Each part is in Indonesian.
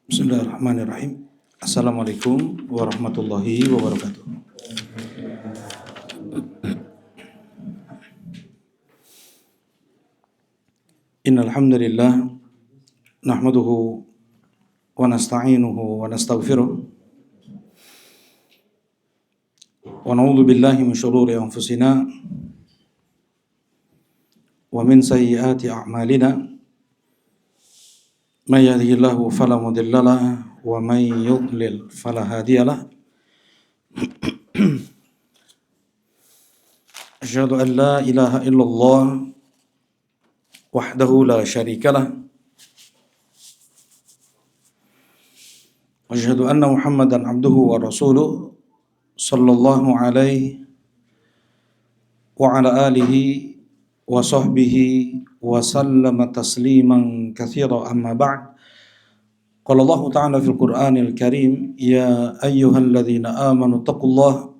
Bismillahirrahmanirrahim. Assalamualaikum warahmatullahi wabarakatuh. Innal hamdalillah nahmaduhu wa nasta'inuhu wa nastaghfiruh wa na'udzu billahi min shururi anfusina wa min sayyiati a'malina may yahdihillahu fala mudilla lahu wa may yudlil fala hadiya lahu. Asyhadu an la ilaha illallah wahdahu la syarika lah. Asyhadu anna Muhammadan abduhu wa rasuluh sallallahu alaihi wa ala alihi wa sahbihi wa sallama tasliman katsira, amma ba'd. Qala Allah ta'ala fil Qur'anil Karim, ya ayyuhalladzina amanu taqullaha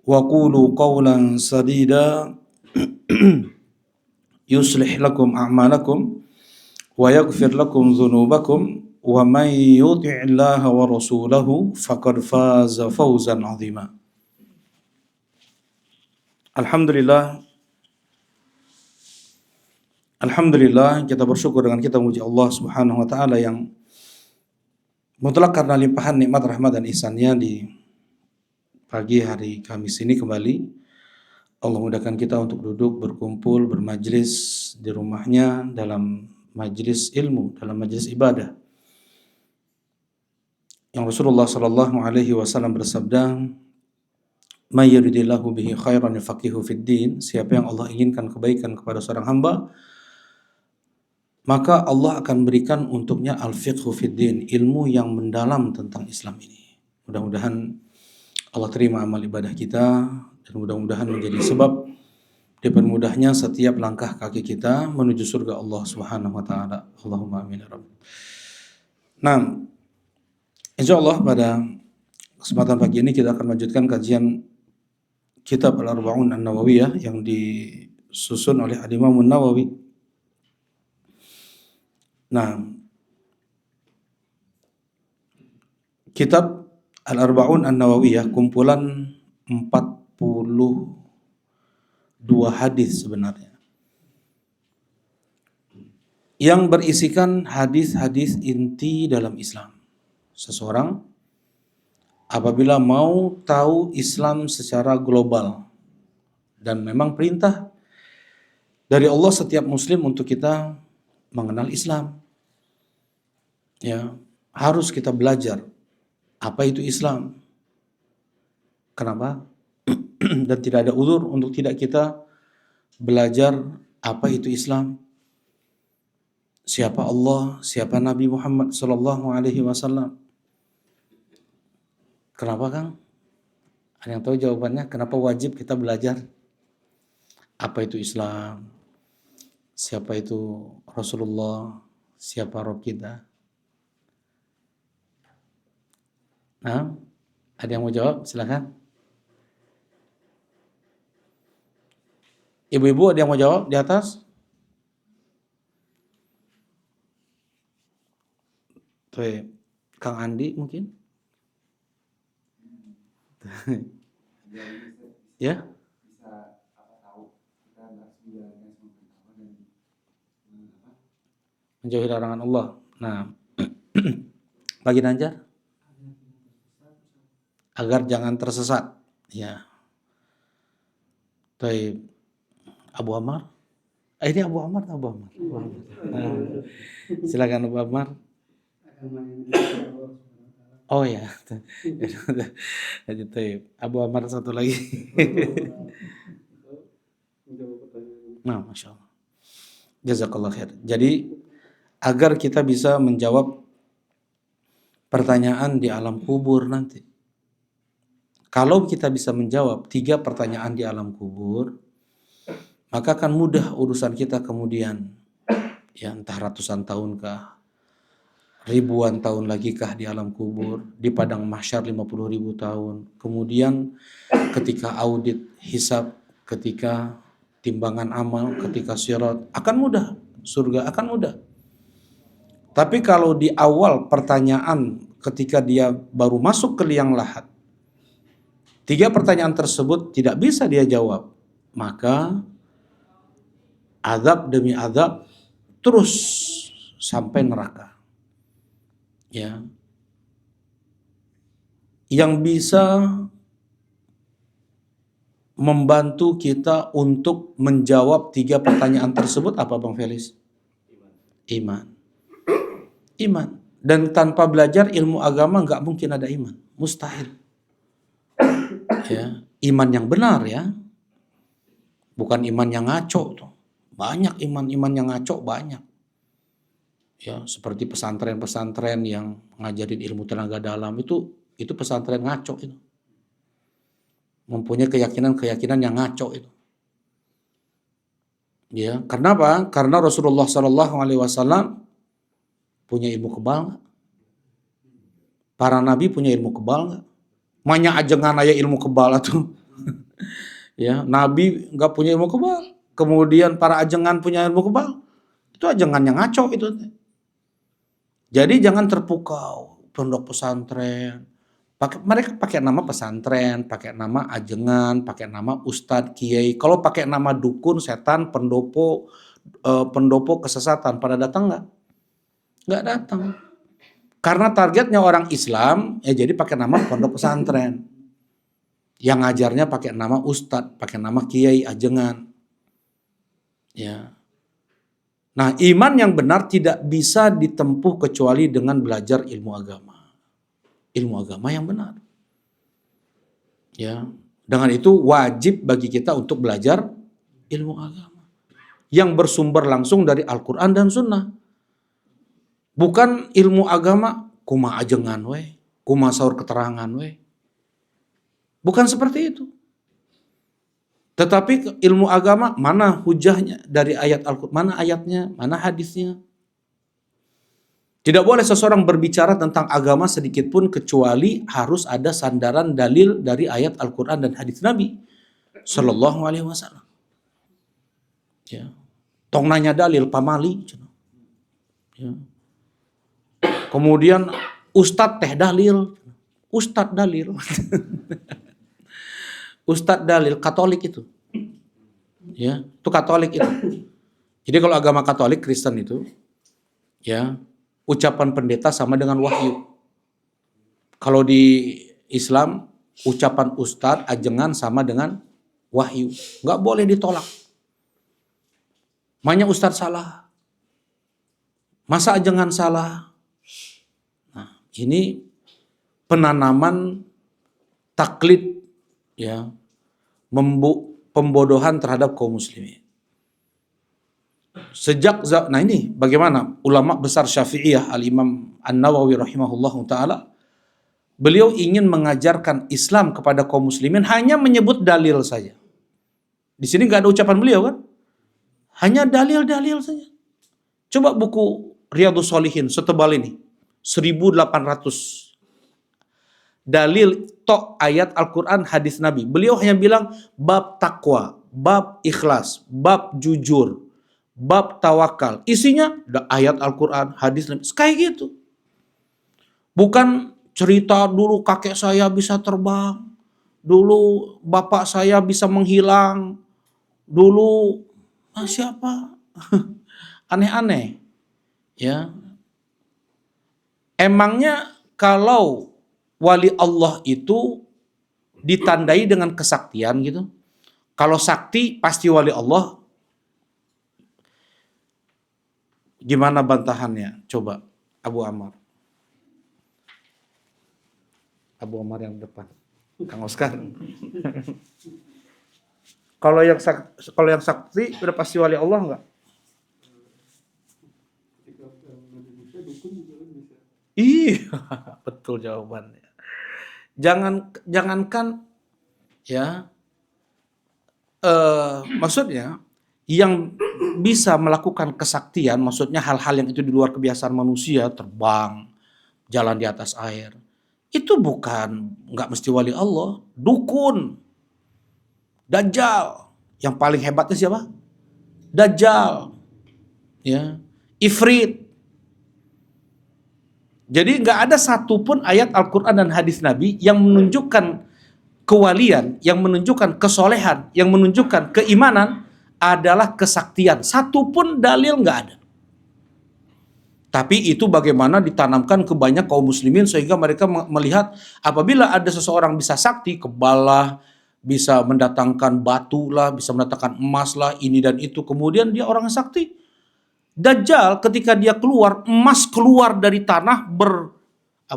wa qulu qawlan sadida yuslih lakum a'malakum wa yaghfir lakum dhunubakum wa may yuti'illaha wa rasulahu faqad faza fawzan 'azima. Alhamdulillah, kita bersyukur dengan kita memuji Allah Subhanahu wa taala yang mutlak karena limpahan nikmat, rahmat dan ihsan-Nya. Di pagi hari Kamis ini kembali Allah mudahkan kita untuk duduk, berkumpul, bermajlis di rumahnya dalam majlis ilmu, dalam majlis ibadah. Yang Rasulullah sallallahu alaihi wasallam bersabda, "May yuridillahu bihi khairan yufaqihu fid din." Siapa yang Allah inginkan kebaikan kepada seorang hamba, maka Allah akan berikan untuknya al-fiqhu fid din, ilmu yang mendalam tentang Islam ini. Mudah-mudahan Allah terima amal ibadah kita, dan mudah-mudahan menjadi sebab dipermudahnya setiap langkah kaki kita menuju surga Allah Subhanahu wa taala. Allahumma amin ya rabb. Nah, insyaallah pada kesempatan pagi ini kita akan melanjutkan kajian kitab Al-Arba'un An-Nawawiyah yang disusun oleh Al-Imam An-Nawawi. Nah, kitab Al-Arba'un An-Nawawiyah kumpulan 42 hadis sebenarnya, yang berisikan hadis-hadis inti dalam Islam. Seseorang apabila mau tahu Islam secara global, dan memang perintah dari Allah setiap muslim untuk kita mengenal Islam, ya, harus kita belajar apa itu Islam. Kenapa? Dan tidak ada uzur untuk tidak kita belajar apa itu Islam, siapa Allah, siapa Nabi Muhammad sallallahu alaihi wasallam. Kenapa, Kang? Ada yang tahu jawabannya? Kenapa wajib kita belajar apa itu Islam, siapa itu Rasulullah, siapa Rabb kita? Nah, ada yang mau jawab? Silakan. Ibu-ibu ada yang mau jawab di atas? Tuh, Kang Andi mungkin? Ya? Menjauhi larangan Allah. Nah, bagi Nanjar agar jangan tersesat. Ya. Tuh, Abu Ammar. Ini Abu Ammar. Nah, silakan Abu Ammar. Oh ya. Jadi Abu Ammar satu lagi. Nah, Masya Allah. Jazakallah khair. Jadi agar kita bisa menjawab pertanyaan di alam kubur nanti. Kalau kita bisa menjawab 3 pertanyaan di alam kubur, maka akan mudah urusan kita kemudian. Ya, entah ratusan tahun kah, ribuan tahun lagi kah di alam kubur, di padang mahsyar 50.000 tahun. Kemudian ketika audit hisab, ketika timbangan amal, ketika sirat, akan mudah. Surga akan mudah. Tapi kalau di awal pertanyaan ketika dia baru masuk ke liang lahat, 3 pertanyaan tersebut tidak bisa dia jawab, maka azab demi azab terus sampai neraka. Ya. Yang bisa membantu kita untuk menjawab 3 pertanyaan tersebut apa, Bang Felis? Iman. Iman. Dan tanpa belajar ilmu agama nggak mungkin ada iman. Mustahil. Ya. Iman yang benar ya. Bukan iman yang ngaco tuh. Banyak iman-iman yang ngaco, banyak. Ya, seperti pesantren-pesantren yang ngajarin ilmu tenaga dalam itu pesantren ngaco itu. Mempunyai keyakinan-keyakinan yang ngaco itu. Ya, kenapa? Karena Rasulullah SAW punya ilmu kebal nggak? Para nabi punya ilmu kebal nggak? Manya ajengan aya ilmu kebal tuh. Ya, nabi nggak punya ilmu kebal. Kemudian para ajengan punya ilmu kebal. Itu ajengan yang ngaco itu. Jadi jangan terpukau pondok pesantren. Mereka pakai nama pesantren, pakai nama ajengan, pakai nama ustadz, kiai. Kalau pakai nama dukun, setan, pendopo kesesatan, pada datang nggak? Nggak datang. Karena targetnya orang Islam, ya jadi pakai nama pondok pesantren. Yang ngajarnya pakai nama ustadz, pakai nama kiai, ajengan. Ya. Nah, iman yang benar tidak bisa ditempuh kecuali dengan belajar ilmu agama. Ilmu agama yang benar. Ya. Dengan itu wajib bagi kita untuk belajar ilmu agama yang bersumber langsung dari Al-Qur'an dan Sunnah. Bukan ilmu agama kuma ajengan we, kuma saur keterangan we. Bukan seperti itu. Tetapi ilmu agama mana hujahnya dari ayat Al-Qur'an, mana ayatnya, mana hadisnya. Tidak boleh seseorang berbicara tentang agama sedikit pun kecuali harus ada sandaran dalil dari ayat Al-Qur'an dan hadis Nabi sallallahu alaihi wasallam. Ya. Tong nanya dalil pamali. Ya. Kemudian ustadz teh dalil. Ustadz dalil. Ustadz dalil Katolik itu. Ya, itu Katolik itu. Jadi kalau agama Katolik Kristen itu ya, ucapan pendeta sama dengan wahyu. Kalau di Islam ucapan ustadz ajengan sama dengan wahyu. Nggak boleh ditolak. Makanya ustadz salah. Masa ajengan salah? Nah, ini penanaman taklid ya, pembodohan terhadap kaum muslimin. Nah ini bagaimana ulama besar Syafi'iyah Al-Imam An-Nawawi rahimahullahu taala, beliau ingin mengajarkan Islam kepada kaum muslimin hanya menyebut dalil saja. Di sini nggak ada ucapan beliau kan? Hanya dalil-dalil saja. Coba buku Riyadhus Shalihin setebal ini, 1800 dalil tok ayat Al-Quran, hadis Nabi. Beliau hanya bilang bab takwa, bab ikhlas, bab jujur, bab tawakal. Isinya ayat Al-Quran, hadis Nabi. Kayak gitu. Bukan cerita dulu kakek saya bisa terbang, dulu bapak saya bisa menghilang, dulu siapa? Aneh-aneh. Ya. Emangnya kalau wali Allah itu ditandai dengan kesaktian gitu. Kalau sakti pasti wali Allah. Gimana bantahannya? Coba Abu Ammar. Abu Ammar yang depan. Kang Oscar. Kalau yang sakti udah pasti wali Allah enggak? Iya, betul jawabannya. Jangankan ya, maksudnya yang bisa melakukan kesaktian, maksudnya hal-hal yang itu di luar kebiasaan manusia, terbang, jalan di atas air, itu nggak mesti wali Allah, dukun, dajjal, yang paling hebatnya siapa? Dajjal, ya, ifrit, Jadi nggak ada satupun ayat Al-Quran dan hadis Nabi yang menunjukkan kewalian, yang menunjukkan kesolehan, yang menunjukkan keimanan adalah kesaktian. Satupun dalil nggak ada. Tapi itu bagaimana ditanamkan ke banyak kaum muslimin sehingga mereka melihat apabila ada seseorang bisa sakti, kebal lah, bisa mendatangkan batu lah, bisa mendatangkan emas lah, ini dan itu. Kemudian dia orang sakti. Dajjal ketika dia keluar, emas keluar dari tanah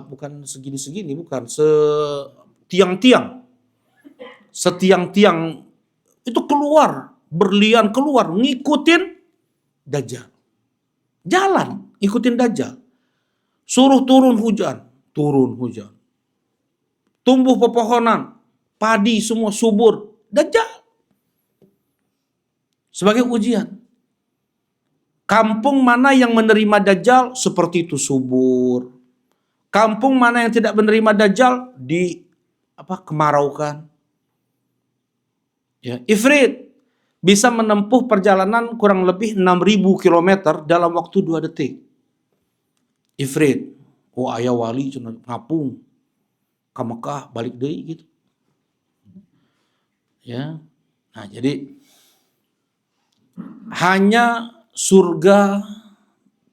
bukan segini-segini, bukan setiang-tiang. Setiang-tiang itu keluar, berlian keluar, ngikutin Dajjal. Jalan, ikutin Dajjal. Suruh turun hujan. Tumbuh pepohonan, padi semua subur. Dajjal. Sebagai ujian. Kampung mana yang menerima Dajjal seperti itu subur. Kampung mana yang tidak menerima Dajjal kemaraukan. Ya, Ifrit bisa menempuh perjalanan kurang lebih 6.000 km dalam waktu 2 detik. Ifrit, ayah wali cina ngapung ke Mekah balik deui gitu. Ya. Nah, jadi hanya surga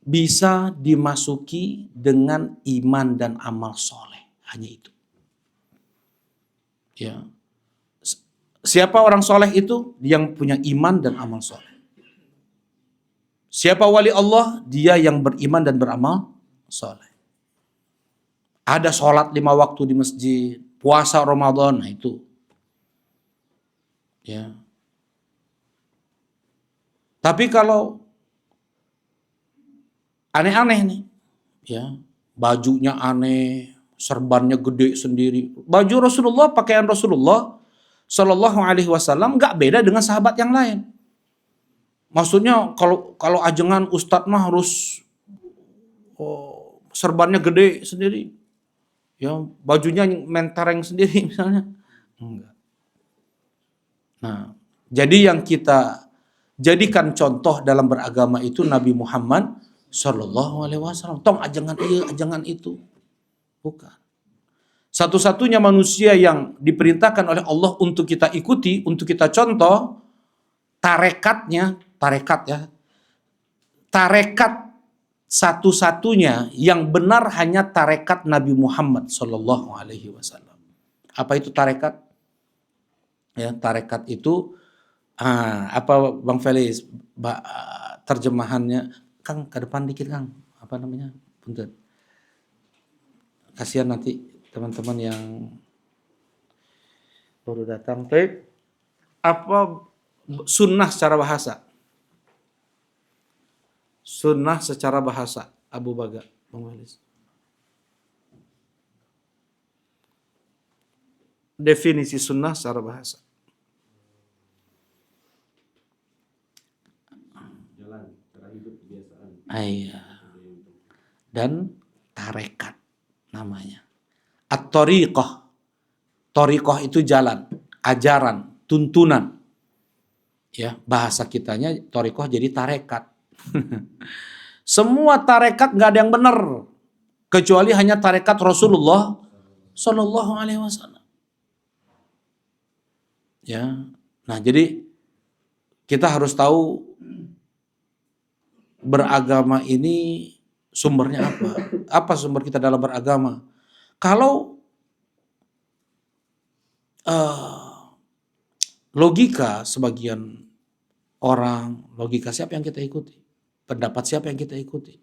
bisa dimasuki dengan iman dan amal soleh. Hanya itu. Ya. Siapa orang soleh itu? Yang punya iman dan amal soleh. Siapa wali Allah? Dia yang beriman dan beramal soleh. Ada sholat 5 waktu di masjid, puasa Ramadan, nah itu. Ya. Tapi kalau aneh-aneh nih, ya, bajunya aneh, serbannya gede sendiri. Baju Rasulullah, pakaian Rasulullah Shallallahu Alaihi Wasallam nggak beda dengan sahabat yang lain. Maksudnya kalau ajengan ustadz mah harus serbannya gede sendiri, ya bajunya mentereng sendiri misalnya. Enggak. Nah, jadi yang kita jadikan contoh dalam beragama itu Nabi Muhammad Shallallahu Alaihi Wasallam. Tong ajengan iya, ajengan itu, bukan. Satu-satunya manusia yang diperintahkan oleh Allah untuk kita ikuti, untuk kita contoh, tarekat satu-satunya yang benar hanya tarekat Nabi Muhammad Shallallahu Alaihi Wasallam. Apa itu tarekat? Ya, tarekat itu apa Bang Felis? Terjemahannya, Kang ke depan dikit Kang. Apa namanya? Punten. Kasihan nanti teman-teman yang baru datang. Apa sunnah secara bahasa? Sunnah secara bahasa, Abu Baga, Bang Walis. Definisi sunnah secara bahasa. Jalan, cara hidup kebiasaan. Iya. Dan tarekat namanya. At-tariqah. Tariqah itu jalan, ajaran, tuntunan. Ya, bahasa kitanya tariqah jadi tarekat. Semua tarekat nggak ada yang benar kecuali hanya tarekat Rasulullah Shallallahu Alaihi Wasallam. Ya, nah jadi kita harus tahu beragama ini sumbernya apa? Apa sumber kita dalam beragama? Kalau logika sebagian orang, logika siapa yang kita ikuti? Pendapat siapa yang kita ikuti?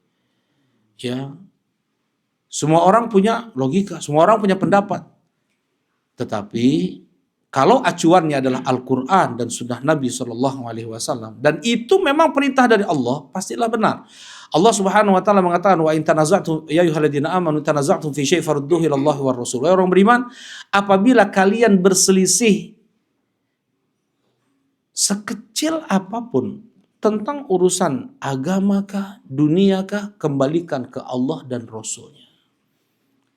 Ya, semua orang punya logika, semua orang punya pendapat. Tetapi kalau acuannya adalah Al-Quran dan sunnah Nabi Shallallahu Alaihi Wasallam, dan itu memang perintah dari Allah, pastilah benar. Allah Subhanahu Wa Taala mengatakan, wa in tanaza'tum ya ayyuhalladzina amanu tanaza'tum fi syai'in farudduhu ila Allah war Rasul. Orang beriman, apabila kalian berselisih sekecil apapun tentang urusan agamakah, duniakah, kembalikan ke Allah dan Rasulnya.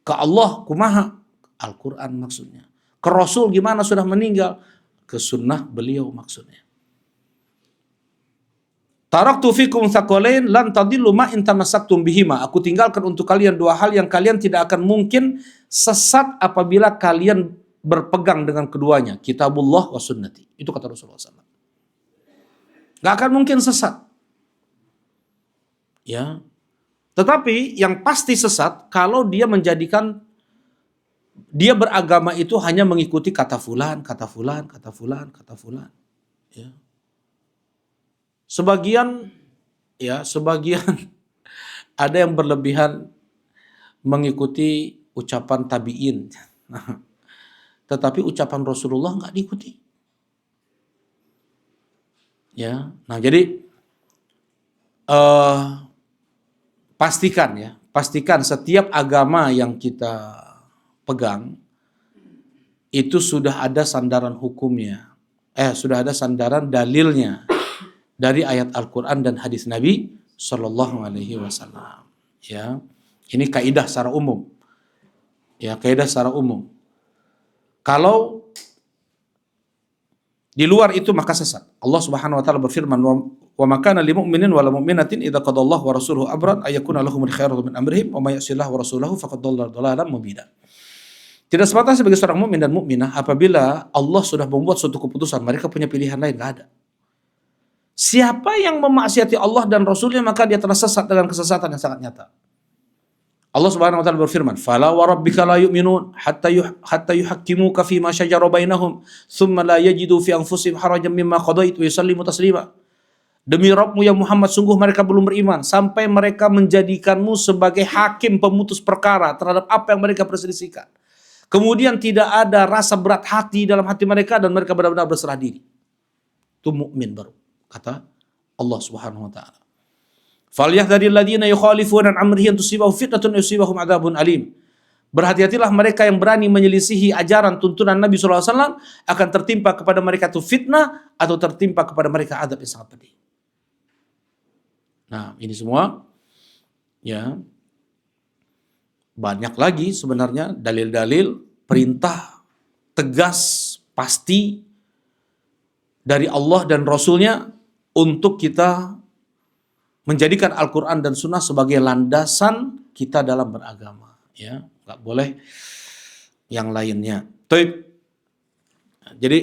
Ke Allah kumaha? Al-Quran maksudnya. Ke Rasul gimana sudah meninggal? Ke sunnah beliau maksudnya. Taraktu fikum tsaqalain lan tadillu ma in tamassaktum bihima. Aku tinggalkan untuk kalian dua hal yang kalian tidak akan mungkin sesat apabila kalian berpegang dengan keduanya, kitabullah wa sunnati. Itu kata Rasulullah SAW. Gak akan mungkin sesat. Ya. Tetapi yang pasti sesat kalau dia menjadikan dia beragama itu hanya mengikuti kata fulan, kata fulan, kata fulan, kata fulan. Ya. Sebagian ada yang berlebihan mengikuti ucapan tabi'in. Tetapi ucapan Rasulullah nggak diikuti. Ya, nah jadi pastikan setiap agama yang kita pegang itu sudah ada sandaran hukumnya, sudah ada sandaran dalilnya dari ayat Al-Quran dan hadis Nabi Shallallahu Alaihi Wasallam. Ya, ini kaidah secara umum. Ya, kaidah secara umum. Kalau di luar itu maka sesat. Allah Subhanahu wa taala berfirman, "Wa ma kana lil mu'minin wa la mu'minatin idza qadallahu wa rasuluhu amran ay yakuna lahumul khiyaratu min amrihim wa may ya'sillahu wa rasulahu faqad dhalla dhalalan mubina." Tidak semata sebagai seorang mukmin dan mukminah apabila Allah sudah membuat suatu keputusan, mereka punya pilihan lain, enggak ada. Siapa yang memaksiati Allah dan Rasulnya maka dia telah sesat dengan kesesatan yang sangat nyata. Allah Subhanahu wa taala berfirman, "Fala wa rabbika la yu'minun hatta yuhakkimuka fi ma shajara bainahum, thumma la yajidu fi anfusihim harajan mimma qadait wa yusallimu taslima." Demi Rabbmu ya Muhammad, sungguh mereka belum beriman sampai mereka menjadikanmu sebagai hakim pemutus perkara terhadap apa yang mereka perselisihkan. Kemudian tidak ada rasa berat hati dalam hati mereka dan mereka benar-benar berserah diri. Itu mukmin baru, kata Allah Subhanahu wa taala. Falyahdharil ladzina yukhalifuna an amrihi an tusibahum fitnatun yusibahum adzabun alim. Berhati-hatilah mereka yang berani menyelisihi ajaran tuntunan Nabi SAW akan tertimpa kepada mereka itu fitnah atau tertimpa kepada mereka azab yang sangat pedih. Nah, ini semua ya banyak lagi sebenarnya dalil-dalil perintah tegas pasti dari Allah dan Rasulnya untuk kita menjadikan Al-Quran dan Sunnah sebagai landasan kita dalam beragama, ya, nggak boleh yang lainnya. Jadi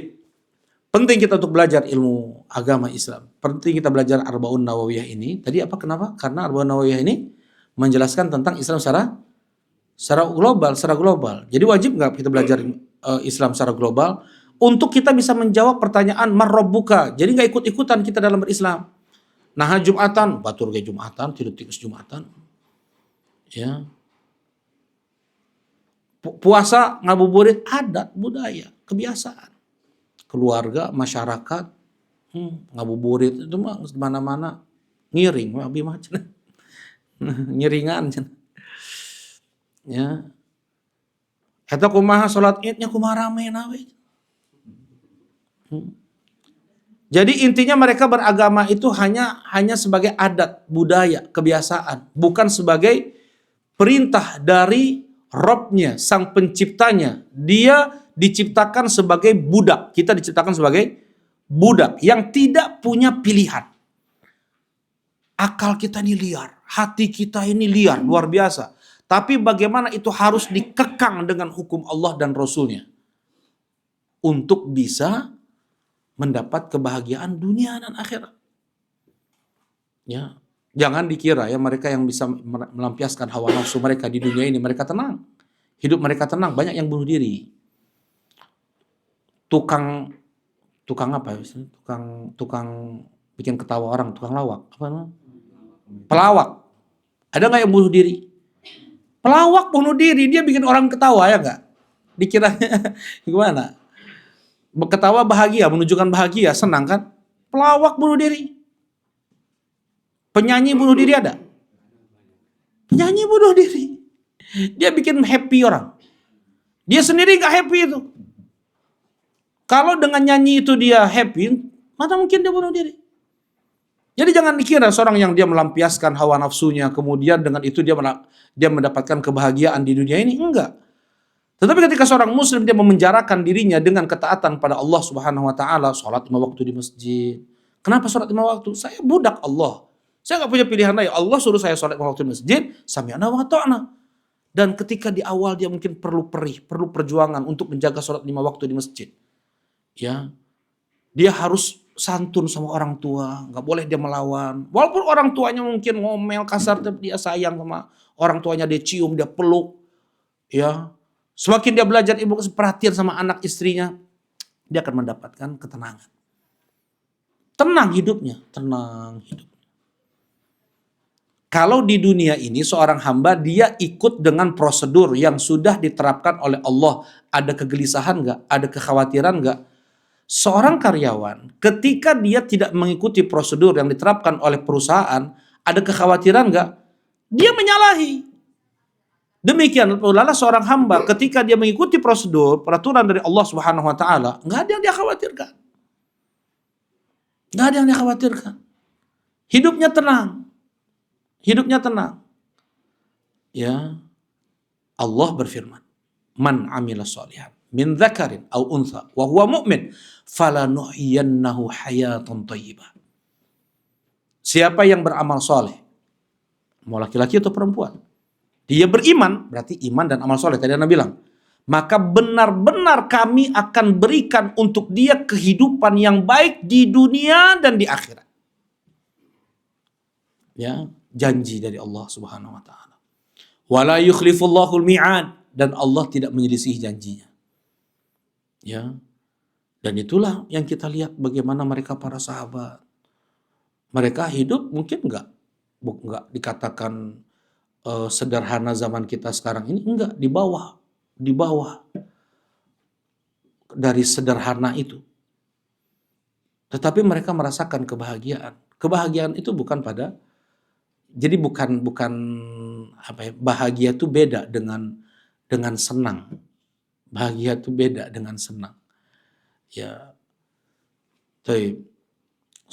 penting kita untuk belajar ilmu agama Islam. Penting kita belajar Arba'un Nawawiyah ini. Tadi apa? Kenapa? Karena Arba'un Nawawiyah ini menjelaskan tentang Islam secara global. Jadi wajib nggak kita belajar Islam secara global untuk kita bisa menjawab pertanyaan man rabbuka. Jadi nggak ikut-ikutan kita dalam berislam. Nah, Jumatan, batur ge Jumatan, tidak tikus Jumatan. Ya. Puasa, ngabuburit, adat, budaya, kebiasaan. Keluarga, masyarakat, ngabuburit itu mah mana-mana ngiring, abi mah ngiringan. Ya. Eta kumaha salat Idnya kumaha rame na we. Jadi intinya mereka beragama itu hanya sebagai adat, budaya, kebiasaan, bukan sebagai perintah dari Rabb-nya, sang penciptanya. Dia diciptakan sebagai budak, kita diciptakan sebagai budak yang tidak punya pilihan. Akal kita ini liar, hati kita ini liar, luar biasa. Tapi bagaimana itu harus dikekang dengan hukum Allah dan Rasul-Nya untuk bisa mendapat kebahagiaan dunia dan akhirat. Ya, jangan dikira ya mereka yang bisa melampiaskan hawa nafsu mereka di dunia ini mereka tenang. Hidup mereka tenang, banyak yang bunuh diri. Tukang apa ya? Tukang bikin ketawa orang, tukang lawak, apa namanya? Pelawak. Ada nggak yang bunuh diri? Pelawak bunuh diri, dia bikin orang ketawa ya nggak? Dikiranya gimana? Ketawa bahagia, menunjukkan bahagia, senang kan? Pelawak bunuh diri. Penyanyi bunuh diri ada? Penyanyi bunuh diri. Dia bikin happy orang. Dia sendiri gak happy itu. Kalau dengan nyanyi itu dia happy, mana mungkin dia bunuh diri? Jadi jangan dikira seorang yang dia melampiaskan hawa nafsunya, kemudian dengan itu dia mendapatkan kebahagiaan di dunia ini. Enggak. Tetapi ketika seorang muslim dia memenjarakan dirinya dengan ketaatan pada Allah Subhanahu wa taala, salat 5 waktu di masjid, Kenapa sholat 5 waktu? Saya budak Allah. Saya nggak punya pilihan lain. Allah suruh saya sholat 5 waktu di masjid, sami'na wa ata'na. Dan ketika di awal dia mungkin perlu perih, perlu perjuangan untuk menjaga sholat 5 waktu di masjid. Ya, dia harus santun sama orang tua, nggak boleh dia melawan. Walaupun orang tuanya mungkin ngomel kasar, tapi dia sayang sama orang tuanya, dia cium, dia peluk. Ya, semakin dia belajar ilmu perhatian sama anak istrinya, dia akan mendapatkan ketenangan. Tenang hidupnya, tenang hidup. Kalau di dunia ini seorang hamba dia ikut dengan prosedur yang sudah diterapkan oleh Allah. Ada kegelisahan nggak? Ada kekhawatiran nggak? Seorang karyawan ketika dia tidak mengikuti prosedur yang diterapkan oleh perusahaan, ada kekhawatiran nggak? Dia menyalahi. Demikian pula seorang hamba ketika dia mengikuti prosedur, peraturan dari Allah Subhanahu wa taala, nggak ada yang dia khawatirkan. Nggak ada yang dia khawatirkan. Hidupnya tenang. Hidupnya tenang. Ya. Allah berfirman, "Man 'amila shalihan min dzakarin aw untha wa huwa mu'min falanuhyiyannahu hayatan thayyibah." Siapa yang beramal soleh, mau laki-laki atau perempuan, dia beriman, berarti iman dan amal soleh. Tadi Anda bilang, maka benar-benar kami akan berikan untuk dia kehidupan yang baik di dunia dan di akhirat. Ya, janji dari Allah Subhanahu wa taala. Wala yukhlifullahu al-mi'ad, dan Allah tidak menyelisih janjinya. Ya. Dan itulah yang kita lihat bagaimana mereka para sahabat. Mereka hidup mungkin enggak dikatakan sederhana zaman kita sekarang ini, enggak, di bawah dari sederhana itu. Tetapi mereka merasakan kebahagiaan. Kebahagiaan itu bukan pada, jadi bukan apa ya, bahagia itu beda dengan senang. Bahagia itu beda dengan senang. Ya. Tapi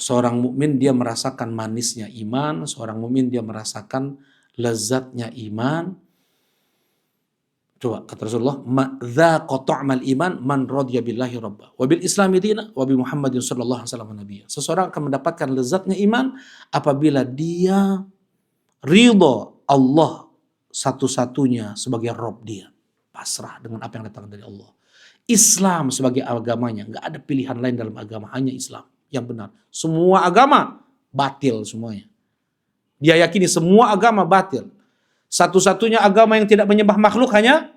seorang mukmin dia merasakan manisnya iman, seorang mukmin dia merasakan lezatnya iman. Coba kata Rasulullah, "Madza qata'mal iman man radiya billahi rabba wa bil islami dina wa bi Muhammadin sallallahu alaihi wasallam nabiyya." Seseorang akan mendapatkan lezatnya iman apabila dia ridha Allah satu-satunya sebagai Rabb dia. Pasrah dengan apa yang datang dari Allah. Islam sebagai agamanya. Nggak ada pilihan lain dalam agama. Hanya Islam yang benar. Semua agama batil semuanya. Dia yakini semua agama batil. Satu-satunya agama yang tidak menyembah makhluk hanya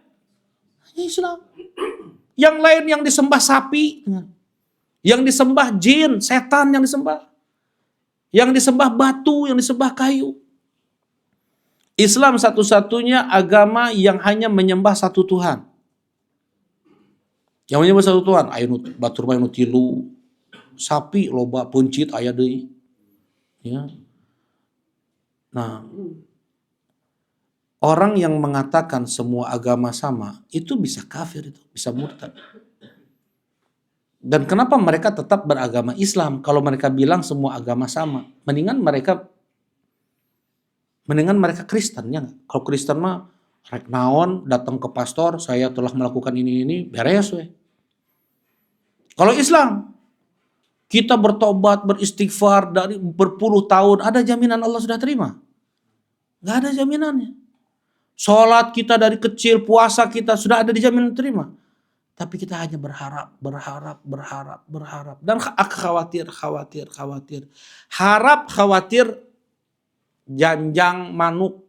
Islam. Yang lain yang disembah sapi. Yang disembah jin, setan yang disembah. Yang disembah batu, yang disembah kayu. Islam satu-satunya agama yang hanya menyembah satu Tuhan. Yang menyembah satu Tuhan. Batur main tilu, sapi loba puncit aya deui. Ya. Nah, orang yang mengatakan semua agama sama, itu bisa kafir, itu bisa murtad. Dan kenapa mereka tetap beragama Islam kalau mereka bilang semua agama sama? Mendingan mereka Kristen ya. Kalau Kristen mah rek naon datang ke pastor, saya telah melakukan ini beres we. Kalau Islam, kita bertobat, beristighfar dari berpuluh tahun, ada jaminan Allah sudah terima? Gak ada jaminannya. Sholat kita dari kecil, puasa kita sudah ada dijamin terima. Tapi kita hanya berharap. Dan khawatir. Harap, khawatir, janjang manuk,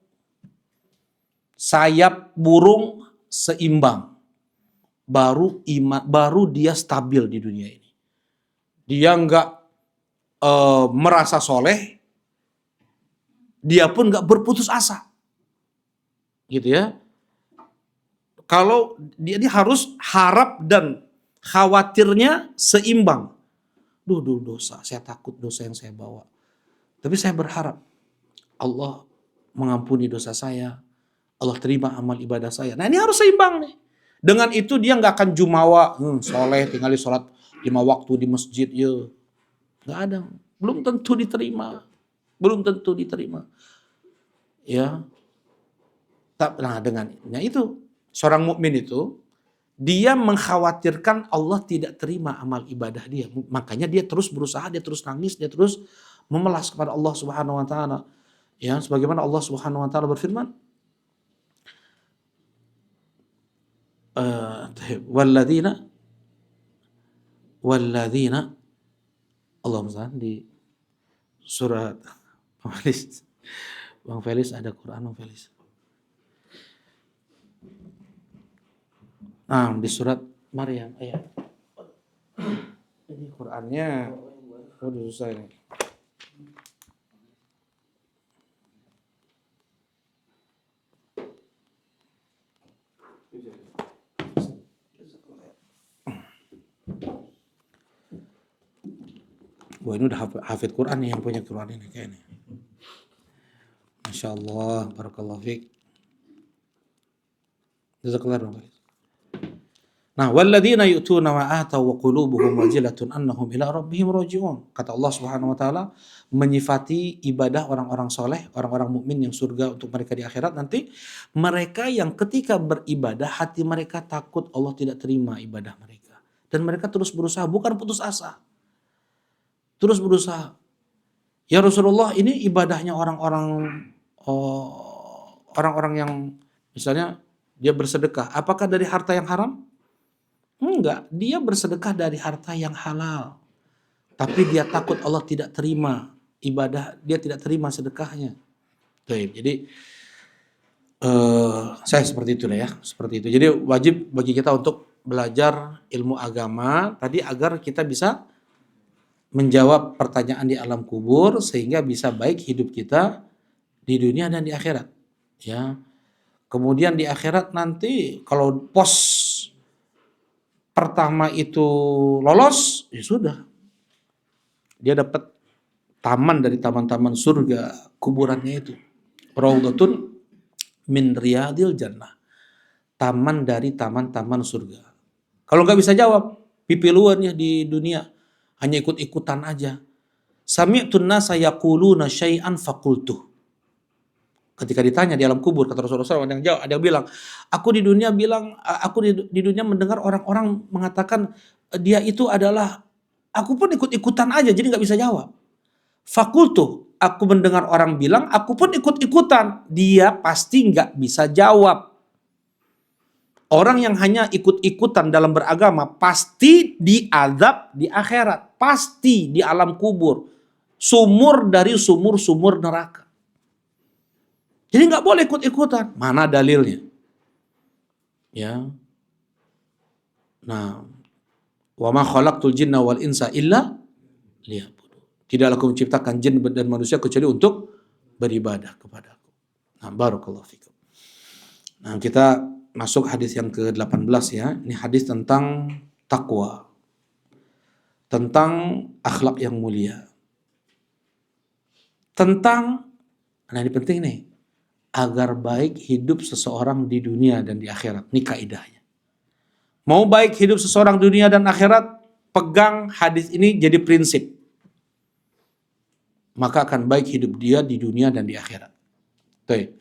sayap burung seimbang. Baru dia stabil di dunia ini. Dia nggak merasa soleh, dia pun nggak berputus asa, gitu ya. Kalau dia harus harap dan khawatirnya seimbang. Duh dosa, saya takut dosa yang saya bawa. Tapi saya berharap Allah mengampuni dosa saya, Allah terima amal ibadah saya. Nah ini harus seimbang nih. Dengan itu dia nggak akan jumawa, soleh tinggal sholat 5 waktu di masjid, ya nggak ada, belum tentu diterima. Ya, nah dengannya itu seorang mukmin itu Dia mengkhawatirkan Allah tidak terima amal ibadah dia. Makanya dia terus berusaha, dia terus nangis, dia terus memelas kepada Allah Subhanahu wa taala. Ya, sebagaimana Allah Subhanahu wa taala berfirman, walladzina walladzina Allahumma di surat Bang Felis ada Quran Bang Felis. Di surat Maryam ayat. Ini Qurannya udah susah ini. Wah, ini udah hafid Quran nih yang punya Quran ini kayaknya. Masya Allah, barakallahu fiik. Jazakallahu. Nah, walladzina yu'tuna ma atau wa qulubuhum wajilatun annahum ila rabbihim raji'un. Kata Allah Subhanahu wa taala menyifati ibadah orang-orang soleh, orang-orang mukmin yang surga untuk mereka di akhirat nanti, mereka yang ketika beribadah hati mereka takut Allah tidak terima ibadah mereka. Dan mereka terus berusaha, bukan putus asa. Terus berusaha. Ya Rasulullah, ini ibadahnya orang-orang yang misalnya dia bersedekah, apakah dari harta yang haram? Enggak, dia bersedekah dari harta yang halal. Tapi dia takut Allah tidak terima ibadah, dia tidak terima sedekahnya. Jadi saya seperti itu ya, seperti itu. Jadi wajib bagi kita untuk belajar ilmu agama tadi agar kita bisa menjawab pertanyaan di alam kubur sehingga bisa baik hidup kita di dunia dan di akhirat. Ya. Kemudian di akhirat nanti kalau pos pertama itu lolos, ya sudah. Dia dapat taman dari taman-taman surga, kuburannya itu. Raudhatun min riyadil jannah. Taman dari taman-taman surga. Kalau nggak bisa jawab, pipi luarnya di dunia hanya ikut-ikutan aja. Sami'tun nasa yaquluna syai'an faqultuh. Ketika ditanya di alam kubur, kata Rasulullah SAW, ada yang jawab, ada yang bilang, aku di dunia mendengar orang-orang mengatakan dia itu adalah, aku pun ikut-ikutan aja, jadi nggak bisa jawab. Fakultu, aku mendengar orang bilang, aku pun ikut-ikutan, dia pasti nggak bisa jawab. Orang yang hanya ikut-ikutan dalam beragama pasti diazab di akhirat, pasti di alam kubur, sumur dari sumur-sumur neraka. Jadi nggak boleh ikut-ikutan. Mana dalilnya? Ya. Nah, wa ma khalaqtul jinna wal insa illa liya'budun. Tidaklah aku menciptakan jin dan manusia kecuali untuk beribadah kepadaku. Nah, barakallahu fikum. Nah, kita masuk hadis yang ke-18 ya. Ini hadis tentang takwa. Tentang akhlak yang mulia. Tentang, nah ini penting nih, agar baik hidup seseorang di dunia dan di akhirat. Ini kaidahnya. Mau baik hidup seseorang dunia dan akhirat, pegang hadis ini jadi prinsip. Maka akan baik hidup dia di dunia dan di akhirat. Tuh.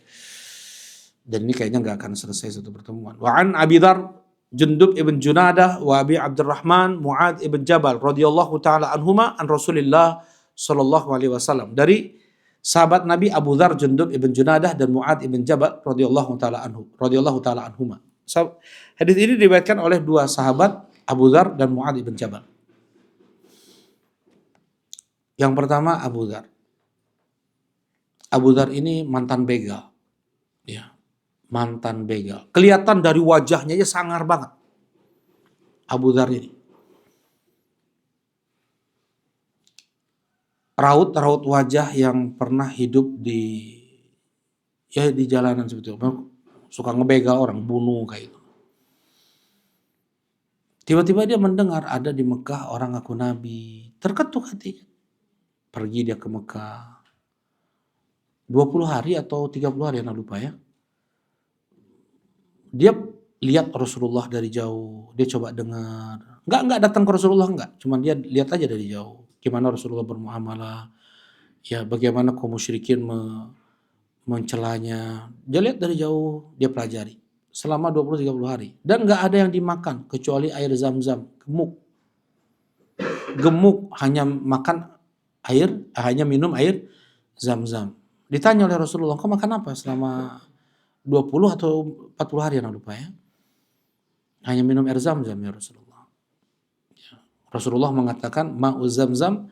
Dan ini kayaknya nggak akan selesai satu pertemuan. Wa an Abi Dzar Jundub ibn Junadah wa Abi Abdurrahman Mu'ad ibn Jabal radhiyallahu taala anhuma an Rasulillah sallallahu alaihi wasallam. Dari sahabat Nabi Abu Dzar Jundub ibn Junadah dan Mu'ad ibn Jabal radhiyallahu taala anhuma. Hadis ini diriwayatkan oleh dua sahabat, Abu Dzar dan Mu'ad ibn Jabal. Yang pertama Abu Dzar. Abu Dzar ini mantan begal. Ya. Mantan begal. Kelihatan dari wajahnya ya sangar banget. Abu Dzar ini. Raut-raut wajah yang pernah hidup di jalanan seperti itu. Suka ngebegal orang, bunuh kayak itu. Tiba-tiba dia mendengar ada di Mekah orang ngaku nabi. Terketuk hatinya. Pergi dia ke Mekah. 20 hari atau 30 hari, saya lupa ya. Dia lihat Rasulullah dari jauh, dia coba dengar. Enggak datang ke Rasulullah, enggak. Cuma dia lihat aja dari jauh. Gimana Rasulullah bermuamalah. Ya, bagaimana kaum musyrikin mencelanya. Dia lihat dari jauh, dia pelajari. selama 20-30 hari. Dan nggak ada yang dimakan kecuali air zam-zam, gemuk. Gemuk, hanya makan air, hanya minum air zam-zam. Ditanya oleh Rasulullah, kau makan apa selama 20 atau 40 hari, yang lupa ya. Hanya minum air zam-zam ya Rasulullah. Rasulullah mengatakan, ma'u zam-zam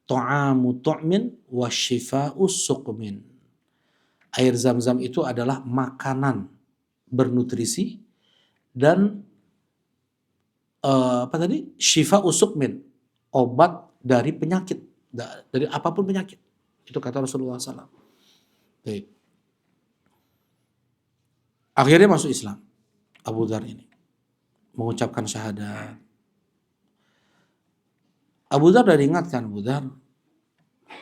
ta'amu tu'min wa shifa'u suqmin. Air zam-zam itu adalah makanan bernutrisi dan Shifa'u suqmin, obat dari penyakit, dari apapun penyakit. Itu kata Rasulullah SAW. Baik. Akhirnya masuk Islam Abu Dzar ini, mengucapkan syahadat. Abu Dzar dari ingatkan, Abu Dzar,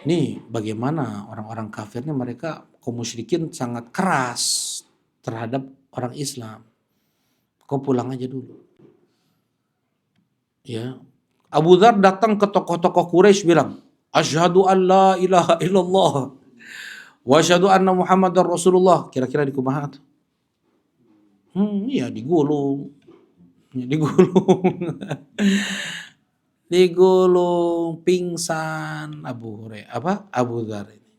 nih bagaimana orang-orang kafirnya, mereka kaum musyrikin sangat keras terhadap orang Islam. Kau pulang aja dulu. Ya. Abu Dzar datang ke tokoh-tokoh Quraisy bilang, asyhadu an la ilaha illallah wa asyhadu anna Muhammadar Rasulullah. Kira-kira di kumaha tuh? Iya digulung. Digulung, pingsan Abu Dzar ini.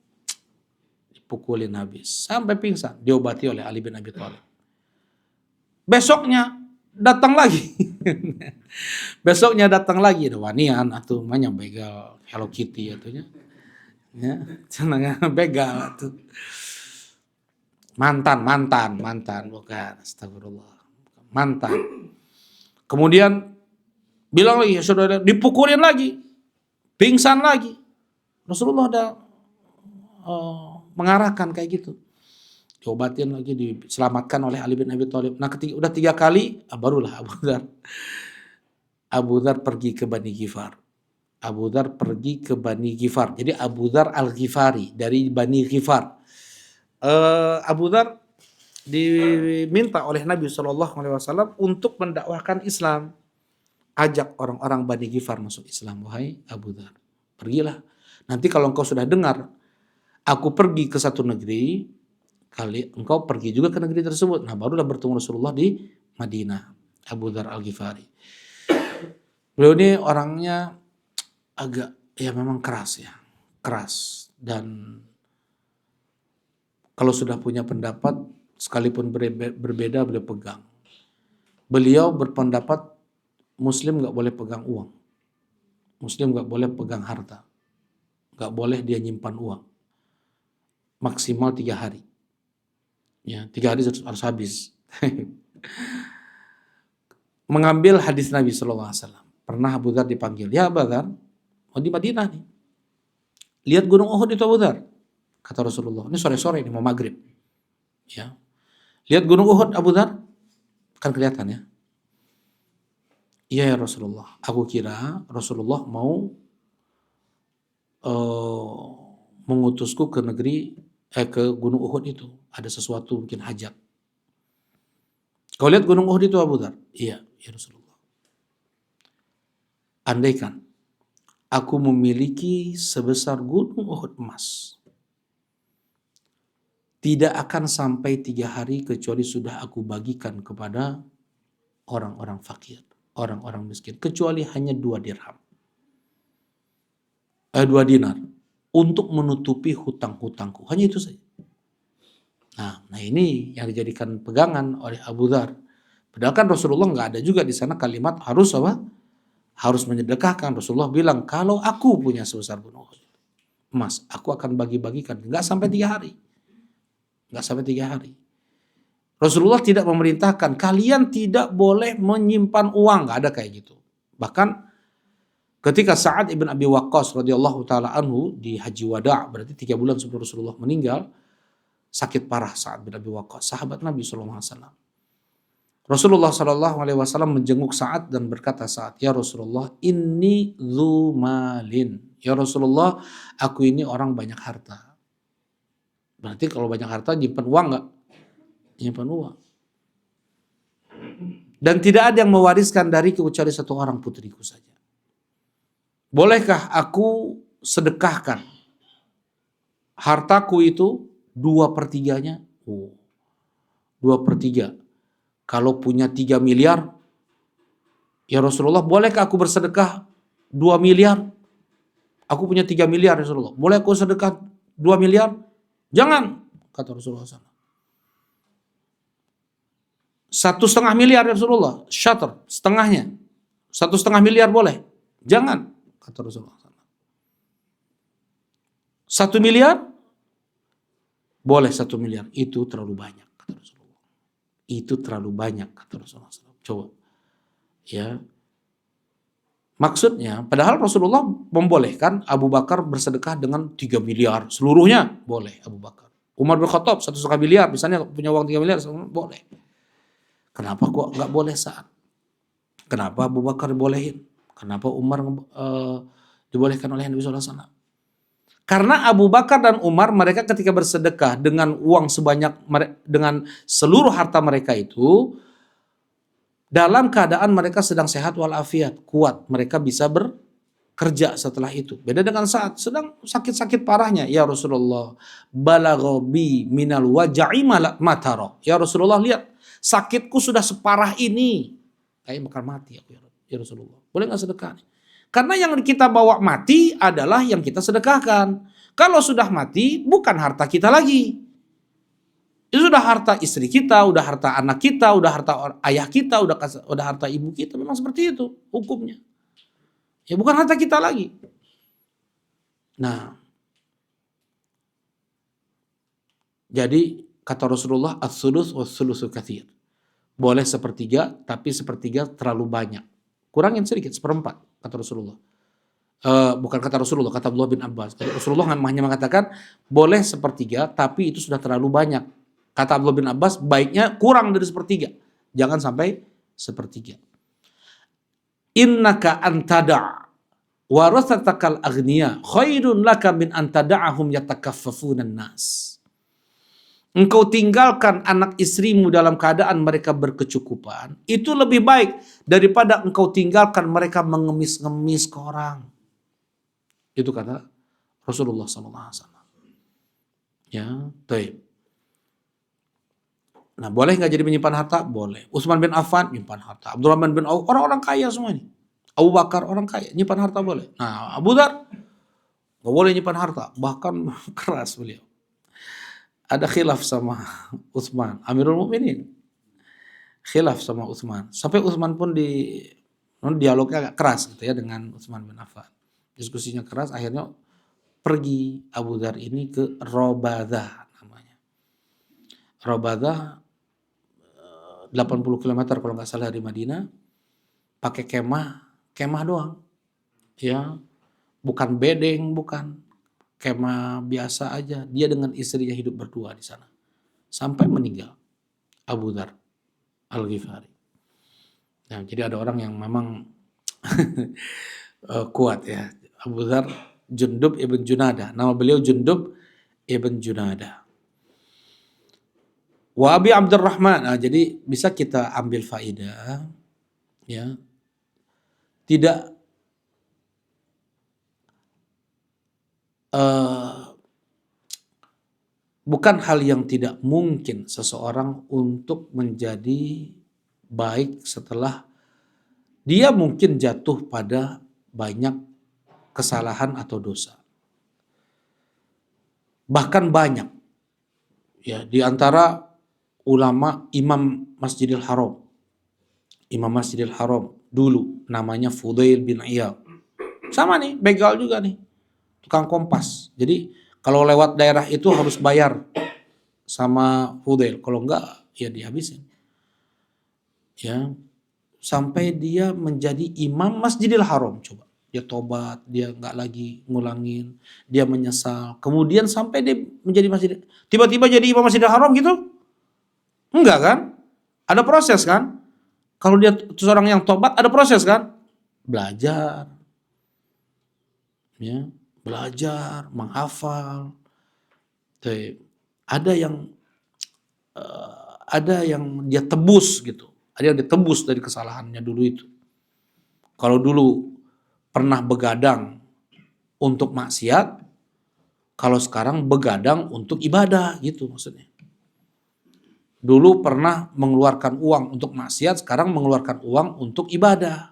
Dipukulin habis sampai pingsan, diobati oleh Ali bin Abi Thalib. Besoknya datang lagi. Ada wanian atau namanya begal Hello Kitty atunya. Ya, cenah begal atuh. Mantan bukan, astagfirullah. Mantan. Kemudian bilang lagi, saudara, dipukulin lagi. Pingsan lagi. Rasulullah ada mengarahkan kayak gitu. Diobatin lagi, diselamatkan oleh Ali bin Abi Thalib. Nah, udah 3 kali, barulah Abu Dzar pergi ke Bani Ghifar. Jadi Abu Dzar Al-Ghifari dari Bani Ghifar. Abu Dzar diminta oleh Nabi SAW untuk mendakwahkan Islam. Ajak orang-orang Bani Ghifar masuk Islam. Wahai Abu Dzar, pergilah. Nanti kalau engkau sudah dengar aku pergi ke satu negeri, kali engkau pergi juga ke negeri tersebut. Nah, barulah bertemu Rasulullah di Madinah. Abu Dzar Al-Ghifari. Beliau ini orangnya agak, ya memang keras. Dan kalau sudah punya pendapat, sekalipun berbeda, beliau pegang. Beliau berpendapat Muslim gak boleh pegang uang. Muslim gak boleh pegang harta. Gak boleh dia nyimpan uang. Maksimal 3 hari. Ya, 3 hari harus habis. Mengambil hadis Nabi SAW. Pernah Abu Dzar dipanggil, ya Abu Dzar, mau di Madinah nih. Lihat gunung Uhud itu Abu Dzar. Kata Rasulullah, ini sore-sore ini mau maghrib. Ya. Lihat gunung Uhud Abu Dzar, kan kelihatan ya. Iya ya Rasulullah, aku kira Rasulullah mau mengutusku ke gunung Uhud itu. Ada sesuatu, mungkin hajat. Kau lihat gunung Uhud itu Abu Dzar? Iya, ya Rasulullah. Andaikan aku memiliki sebesar gunung Uhud emas, tidak akan sampai 3 hari kecuali sudah aku bagikan kepada orang-orang fakir, orang-orang miskin, kecuali hanya 2 dinar untuk menutupi hutang-hutangku. Hanya itu saja. Nah ini yang dijadikan pegangan oleh Abu Dzar. Padahal kan Rasulullah nggak ada juga di sana kalimat harus harus menyedekahkan. Rasulullah bilang, kalau aku punya sebesar gunung emas, aku akan bagi-bagikan. Nggak sampai 3 hari. Rasulullah tidak memerintahkan, kalian tidak boleh menyimpan uang. Nggak ada kayak gitu. Bahkan ketika Sa'ad ibn Abi Waqqas radhiyallahu taala anhu di Haji Wada', berarti 3 bulan sebelum Rasulullah meninggal, sakit parah Sa'ad bin Abi Waqqas, sahabat Nabi SAW. Rasulullah SAW menjenguk Sa'ad dan berkata, Sa'ad, ya Rasulullah, inni dzu malin. Ya Rasulullah, aku ini orang banyak harta. Berarti kalau banyak harta nyimpan uang nggak? Nyimpan uang. Dan tidak ada yang mewariskan dariku kecuali 1 orang, putriku saja. Bolehkah aku sedekahkan hartaku itu 2/3-nya? 2/3 kalau punya 3 miliar, ya Rasulullah, bolehkah aku bersedekah 2 miliar? Aku punya 3 miliar ya Rasulullah. Boleh aku sedekah 2 miliar? Jangan, kata Rasulullah SAW. 1,5 miliar ya Rasulullah. Syatter, setengahnya. 1,5 miliar boleh. Jangan, kata Rasulullah SAW. 1 miliar? Boleh 1 miliar. Itu terlalu banyak, kata Rasulullah. Itu terlalu banyak, kata Rasulullah SAW. Coba. Ya. Maksudnya, padahal Rasulullah membolehkan Abu Bakar bersedekah dengan 3 miliar. Seluruhnya boleh Abu Bakar. Umar bin Khattab 1,5 miliar. Misalnya punya uang 3 miliar, boleh. Kenapa kok nggak boleh Sa'ad? Kenapa Abu Bakar dibolehin? Kenapa Umar dibolehkan oleh Nabi SAW? Karena Abu Bakar dan Umar, mereka ketika bersedekah dengan uang sebanyak, dengan seluruh harta mereka itu, dalam keadaan mereka sedang sehat walafiat, kuat, mereka bisa bekerja setelah itu. Beda dengan saat sedang sakit-sakit parahnya, ya Rasulullah, balaghobi minal waja'i mataro. Ya Rasulullah, lihat, sakitku sudah separah ini, kayak bakal mati aku ya Rasulullah. Boleh nggak sedekah? Karena yang kita bawa mati adalah yang kita sedekahkan. Kalau sudah mati, bukan harta kita lagi. Itu sudah harta istri kita, udah harta anak kita, udah harta ayah kita, udah harta ibu kita. Memang seperti itu hukumnya. Ya bukan harta kita lagi. Nah, jadi kata Rasulullah, as-sulus was-sulusu katsir. Boleh sepertiga, tapi sepertiga terlalu banyak. Kurangin sedikit, seperempat, kata Rasulullah. Bukan kata Rasulullah, kata Abdullah bin Abbas. Rasulullah hanya mengatakan boleh sepertiga, tapi itu sudah terlalu banyak. Kata Abdullah bin Abbas, baiknya kurang dari sepertiga. Jangan sampai sepertiga. Innaka antada' warasatakal aghniya khairun laka min antada'ahum yatakaffafunan nas. Engkau tinggalkan anak istrimu dalam keadaan mereka berkecukupan, itu lebih baik daripada engkau tinggalkan mereka mengemis-ngemis ke orang. Itu kata Rasulullah SAW. Ya, baik. Nah, boleh nggak jadi menyimpan harta? Boleh. Utsman bin Affan menyimpan harta. Abdurrahman bin Auf, orang-orang kaya semua ini. Abu Bakar orang kaya, nyimpan harta boleh. Nah, Abu Dzar nggak boleh nyimpan harta, bahkan keras beliau. Ada khilaf sama Utsman, Amirul Mukminin. Khilaf sama Utsman. Sampai Utsman pun dialognya agak keras gitu ya dengan Utsman bin Affan. Diskusinya keras, akhirnya pergi Abu Dzar ini ke Robadah namanya. Robadah 80 km kalau nggak salah dari Madinah, pakai kemah doang. Ya, bukan bedeng, bukan. Kemah biasa aja. Dia dengan istrinya hidup berdua di sana. Sampai meninggal Abu Dzar Al-Ghifari. Nah, jadi ada orang yang memang kuat ya. Abu Dzar Jundub ibn Junadah. Nama beliau Jundub ibn Junadah. Wa Abi Abdurrahman. Nah, jadi bisa kita ambil faidah ya. Tidak bukan hal yang tidak mungkin seseorang untuk menjadi baik setelah dia mungkin jatuh pada banyak kesalahan atau dosa. Bahkan banyak. Ya, di antara ulama Imam Masjidil Haram. Imam Masjidil Haram dulu namanya Fudail bin Iyad. Sama nih, begal juga nih. Tukang kompas. Jadi kalau lewat daerah itu harus bayar sama Fudail. Kalau enggak ya dihabisin. Ya. Sampai dia menjadi imam Masjidil Haram, coba. Dia tobat, dia enggak lagi ngulangin, dia menyesal. Kemudian sampai dia menjadi masjid. Tiba-tiba jadi imam Masjidil Haram gitu? Enggak kan? Ada proses kan? Kalau dia seorang yang tobat ada proses kan? Belajar. Ya, belajar, menghafal. Ada yang dia tebus gitu. Ada yang ditebus dari kesalahannya dulu itu. Kalau dulu pernah begadang untuk maksiat, kalau sekarang begadang untuk ibadah gitu maksudnya. Dulu pernah mengeluarkan uang untuk maksiat, sekarang mengeluarkan uang untuk ibadah.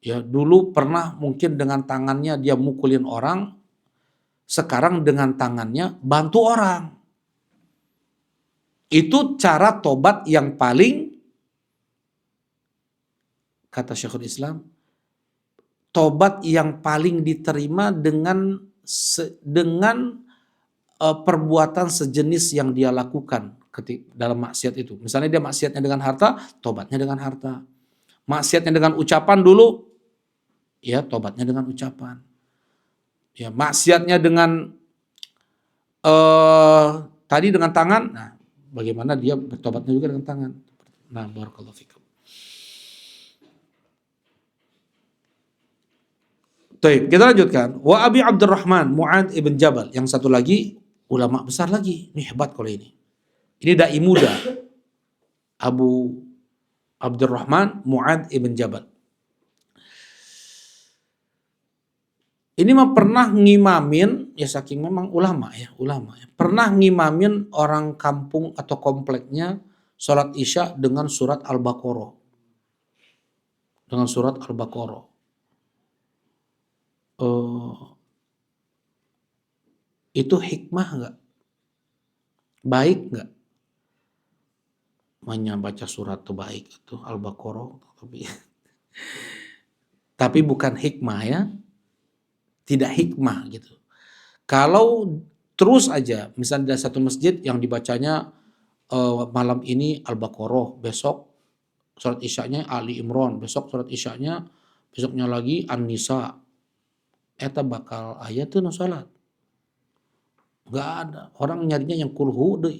Ya, dulu pernah mungkin dengan tangannya dia mukulin orang, sekarang dengan tangannya bantu orang. Itu cara tobat yang paling, kata Syekhul Islam, tobat yang paling diterima dengan perbuatan sejenis yang dia lakukan dalam maksiat itu. Misalnya dia maksiatnya dengan harta, tobatnya dengan harta. Maksiatnya dengan ucapan dulu, ya tobatnya dengan ucapan. Ya, maksiatnya dengan tadi dengan tangan, nah bagaimana dia bertobatnya juga dengan tangan. Nah, barakallahu fikum. Baik, kita lanjutkan. Wa Abi Abdurrahman Mu'ad ibn Jabal. Yang satu lagi ulama besar lagi. Ini hebat kalau ini. Ini dai muda. Abu Abdurrahman Mu'ad ibn Jabal. Ini mah pernah ngimamin, ya saking memang ulama ya. Pernah ngimamin orang kampung atau kompleknya sholat isya dengan surat Al-Baqarah. Dengan surat Al-Baqarah. Itu hikmah nggak? Baik nggak? Baca surat itu baik, itu Al-Baqarah. Tapi bukan hikmah ya. Tidak hikmah gitu. Kalau terus aja, misalnya ada satu masjid yang dibacanya malam ini Al-Baqarah, besok surat isyanya Ali Imran, besok surat isyanya, besoknya lagi An-Nisa. Eta bakal ayat tuh no salat. Gak ada. Orang nyarinya yang kulhu deh.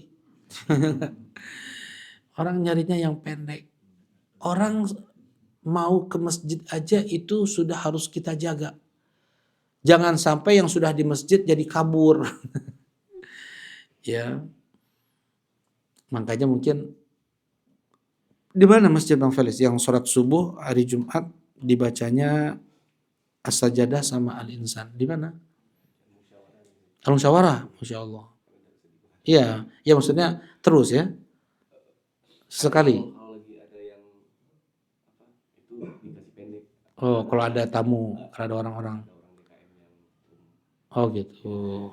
Orang nyarinya yang pendek. Orang mau ke masjid aja itu sudah harus kita jaga. Jangan sampai yang sudah di masjid jadi kabur. Ya. Makanya mungkin di mana Masjid Bang Felis yang sholat subuh hari Jumat dibacanya As-Sajadah sama Al-Insan. Di mana? Al-Musyawarah, Masya Allah. Iya, ya maksudnya terus ya. Sekali. Oh, kalau ada tamu, kalau ada orang-orang. Oh gitu.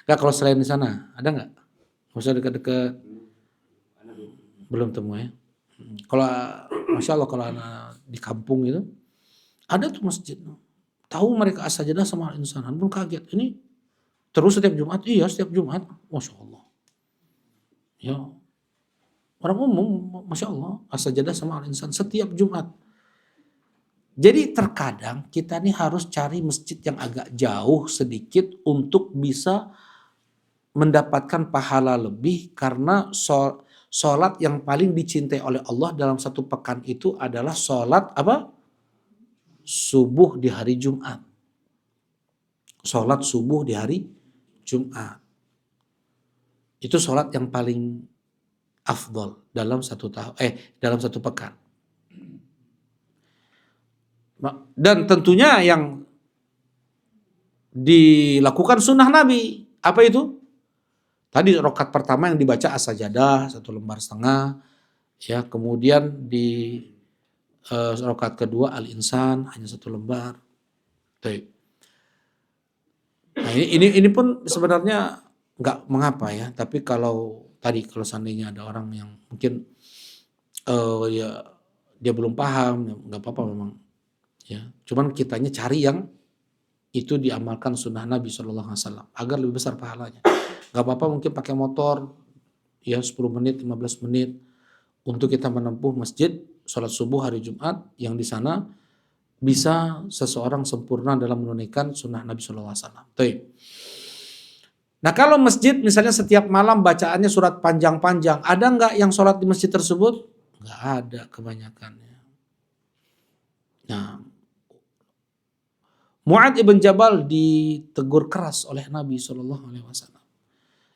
Enggak, kalau selain di sana, ada nggak? Maksudnya dekat-dekat? Belum temu ya. Kalau Masya Allah kalau anak di kampung itu, ada tuh masjid. Tahu mereka as-sajadah sama al-insan. Pun kaget. Ini terus setiap Jumat? Iya setiap Jumat. Masya Allah. Ya, orang umum, Masya Allah, as-sajadah sama al-insan setiap Jumat. Jadi terkadang kita nih harus cari masjid yang agak jauh sedikit untuk bisa mendapatkan pahala lebih, karena sholat yang paling dicintai oleh Allah dalam satu pekan itu adalah sholat apa? Subuh di hari Jumat. Sholat subuh di hari Jumat. Itu sholat yang paling afdol dalam dalam satu pekan. Dan tentunya yang dilakukan sunnah Nabi. Apa itu? Tadi rakaat pertama yang dibaca as-sajadah 1,5 lembar. Ya, kemudian di rakaat kedua al-insan hanya 1 lembar. Nah, ini pun sebenarnya nggak mengapa ya. Tapi kalau seandainya ada orang yang mungkin ya dia belum paham, ya nggak apa-apa memang. Ya, cuman kitanya cari yang itu diamalkan sunnah Nabi SAW agar lebih besar pahalanya. Gak apa-apa mungkin pakai motor ya 10 menit, 15 menit untuk kita menempuh masjid sholat subuh hari Jumat, yang di sana bisa seseorang sempurna dalam menunaikan sunnah Nabi SAW. Nah, kalau masjid misalnya setiap malam bacaannya surat panjang-panjang, ada nggak yang sholat di masjid tersebut? Nggak ada kebanyakannya. Nah, Mu'ad ibn Jabal ditegur keras oleh Nabi SAW.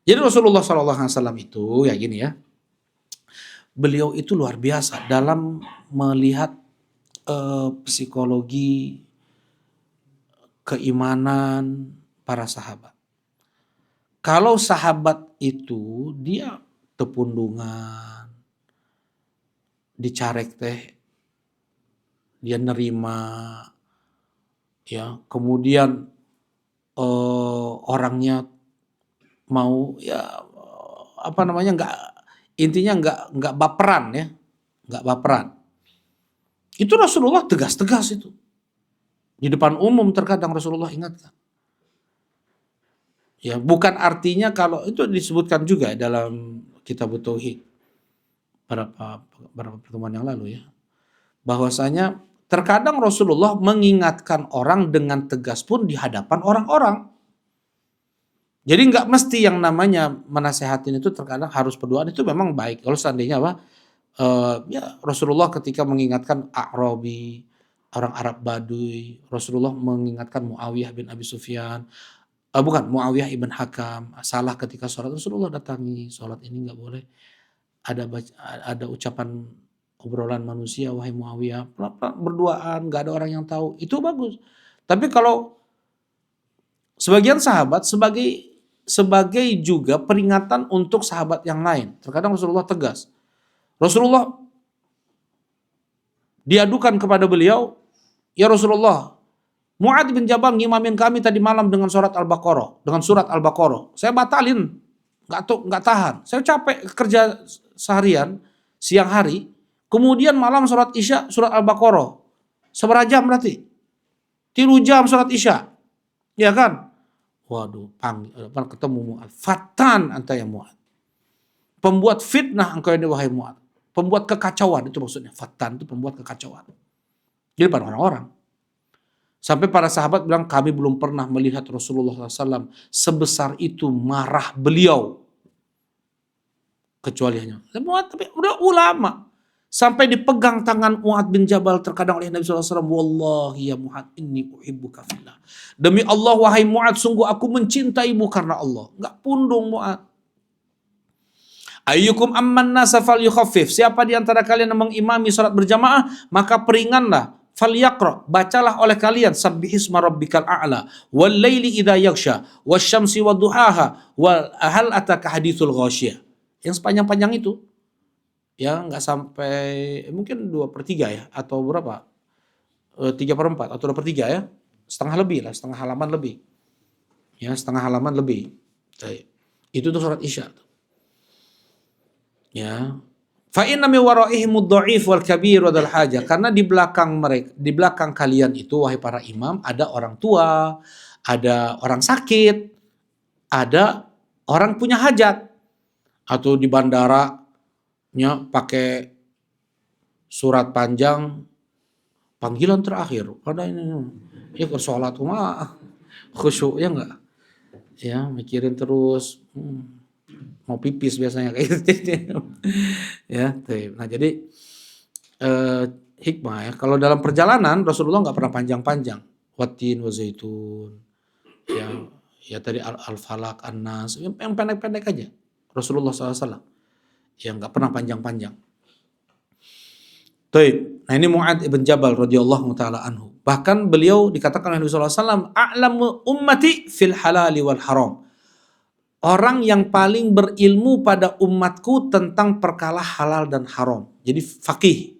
Jadi Rasulullah SAW itu ya gini ya, beliau itu luar biasa dalam melihat psikologi keimanan para sahabat. Kalau sahabat itu dia tepundungan, dicarek teh, dia nerima, ya, kemudian orangnya mau ya intinya nggak baperan ya, nggak baperan. Itu Rasulullah tegas-tegas itu. Di depan umum terkadang Rasulullah ingatkan. Ya, bukan artinya kalau itu disebutkan juga dalam kitab Tauhid beberapa pertemuan yang lalu ya. Bahwasanya terkadang Rasulullah mengingatkan orang dengan tegas pun di hadapan orang-orang. Jadi nggak mesti yang namanya menasehatin itu terkadang harus berdoa, itu memang baik. Kalau seandainya ya Rasulullah ketika mengingatkan A'rabi, orang Arab Baduy, Rasulullah mengingatkan Muawiyah bin Abi Sufyan, bukan Muawiyah ibn Hakam, salah ketika sholat, Rasulullah datangi, sholat ini nggak boleh ada ucapan obrolan manusia, wahai Muawiyah, berduaan, nggak ada orang yang tahu, itu bagus. Tapi kalau sebagian sahabat sebagai juga peringatan untuk sahabat yang lain, terkadang Rasulullah tegas. Rasulullah diadukan kepada beliau, ya Rasulullah, Mu'ad bin Jabal ngimamin kami tadi malam dengan surat Al-Baqarah. Saya batalin, nggak tahan. Saya capek kerja seharian, siang hari, kemudian malam surat Isya, surat Al-Baqarah. Seberapa jam berarti? 3 jam surat Isya. Ya kan? Waduh, ketemu Mu'ad. Fatan anta ya Mu'ad. Pembuat fitnah engkau ini wahai Mu'ad. Pembuat kekacauan, itu maksudnya. Fatan itu pembuat kekacauan. Jadi pada orang-orang. Sampai para sahabat bilang, kami belum pernah melihat Rasulullah SAW sebesar itu marah beliau. Kecuali hanya. Tapi udah ulama. Sampai dipegang tangan Mu'ad bin Jabal terkadang oleh Nabi SAW. Wallahi ya Mu'ad, inni uhibbuka fillah. Demi Allah wahai Mu'ad, sungguh aku mencintaimu karena Allah. Enggak pundung Mu'ad. Ayyukum amman nasa fal yukhaffif. Siapa di antara kalian yang mengimami salat berjamaah, maka peringanlah. Fal yaqra, bacalah oleh kalian sabbihisma rabbikal a'la wal laili idza yaghsha wasyamsi wadduhaha wal hal ataka haditsul ghasyiyah. Yang sepanjang-panjang itu. Ya, enggak sampai mungkin 2/3 ya, atau berapa? 3/4 atau 2/3 ya. Setengah lebih lah, setengah halaman lebih. Ya, setengah halaman lebih. Itu tuh surat Isya. Ya, fa inna min waraihimud dha'if wal kabir wal haja, karena di belakang kalian itu wahai para imam ada orang tua, ada orang sakit, ada orang punya hajat, atau di bandaranya pakai surat panjang panggilan terakhir pada ini ya ke sholat mah khusyuk ya enggak ya, mikirin terus mau pipis biasanya kayak gitu. Ya, nah jadi hikmah ya. Kalau dalam perjalanan Rasulullah nggak pernah panjang-panjang. Watin wa zaitun. Ya tadi al-falaq, an-nas, yang pendek-pendek aja. Rasulullah SAW. Yang nggak pernah panjang-panjang. Nah ini Mu'ad ibn Jabal radhiyallahu taala anhu. Bahkan beliau dikatakan oleh Nabi SAW, a'lamu ummati fil halali wal haram. Orang yang paling berilmu pada umatku tentang perkara halal dan haram. Jadi faqih,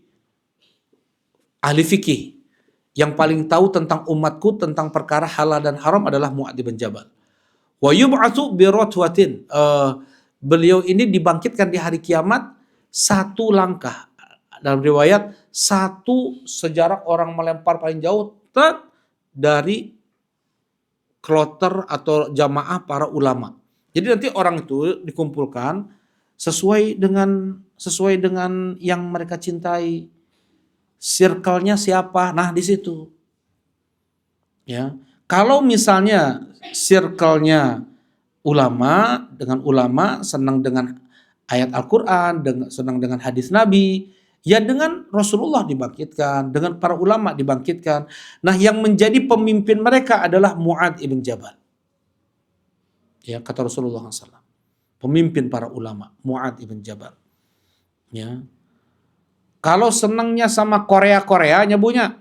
ahli fikih. Yang paling tahu tentang umatku tentang perkara halal dan haram adalah Mu'ad bin Jabal. Wa yub'atsu bi ratwatin. Beliau ini dibangkitkan di hari kiamat 1 langkah. Dalam riwayat 1 sejarah orang melempar paling jauh dari kloter atau jamaah para ulama. Jadi nanti orang itu dikumpulkan sesuai dengan yang mereka cintai. Circle-nya siapa? Nah, di situ. Ya. Kalau misalnya circle-nya ulama, senang dengan ayat Al-Qur'an, senang dengan hadis Nabi, ya dengan Rasulullah dibangkitkan, dengan para ulama dibangkitkan. Nah, yang menjadi pemimpin mereka adalah Mu'ad ibn Jabal. Ya, kata Rasulullah SAW. Pemimpin para ulama, Mu'ad ibn Jabal. Ya. Kalau senangnya sama Korea nyebunya.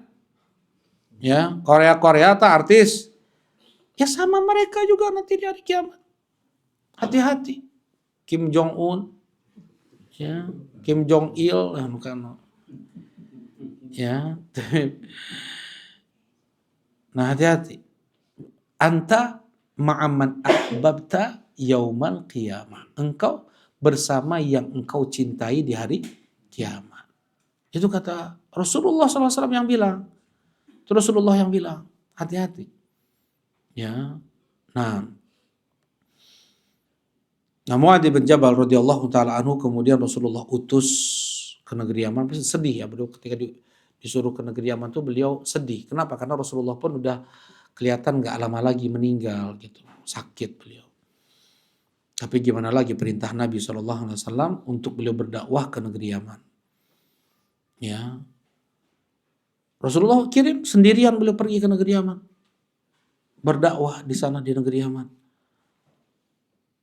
Ya, Korea tak artis. Ya sama mereka juga nanti di hari kiamat. Hati-hati. Kim Jong Un, Ya, Kim Jong Il bukan. Ya. Nah, hati-hati. Anta ma'aman ahbabta yaumal qiyamah. Engkau bersama yang engkau cintai di hari kiamat. Itu kata Rasulullah SAW yang bilang. Itu Rasulullah yang bilang. Hati-hati. Ya. Nah, Muadz bin Jabal radhiyallahu taala anhu kemudian Rasulullah utus ke negeri Yaman. Sedih ya beliau ketika disuruh ke negeri Yaman tuh beliau sedih. Kenapa? Karena Rasulullah pun udah kelihatan nggak lama lagi meninggal gitu, sakit beliau. Tapi gimana lagi perintah Nabi SAW untuk beliau berdakwah ke negeri Yaman. Ya, Rasulullah kirim sendirian beliau pergi ke negeri Yaman, berdakwah di sana di negeri Yaman.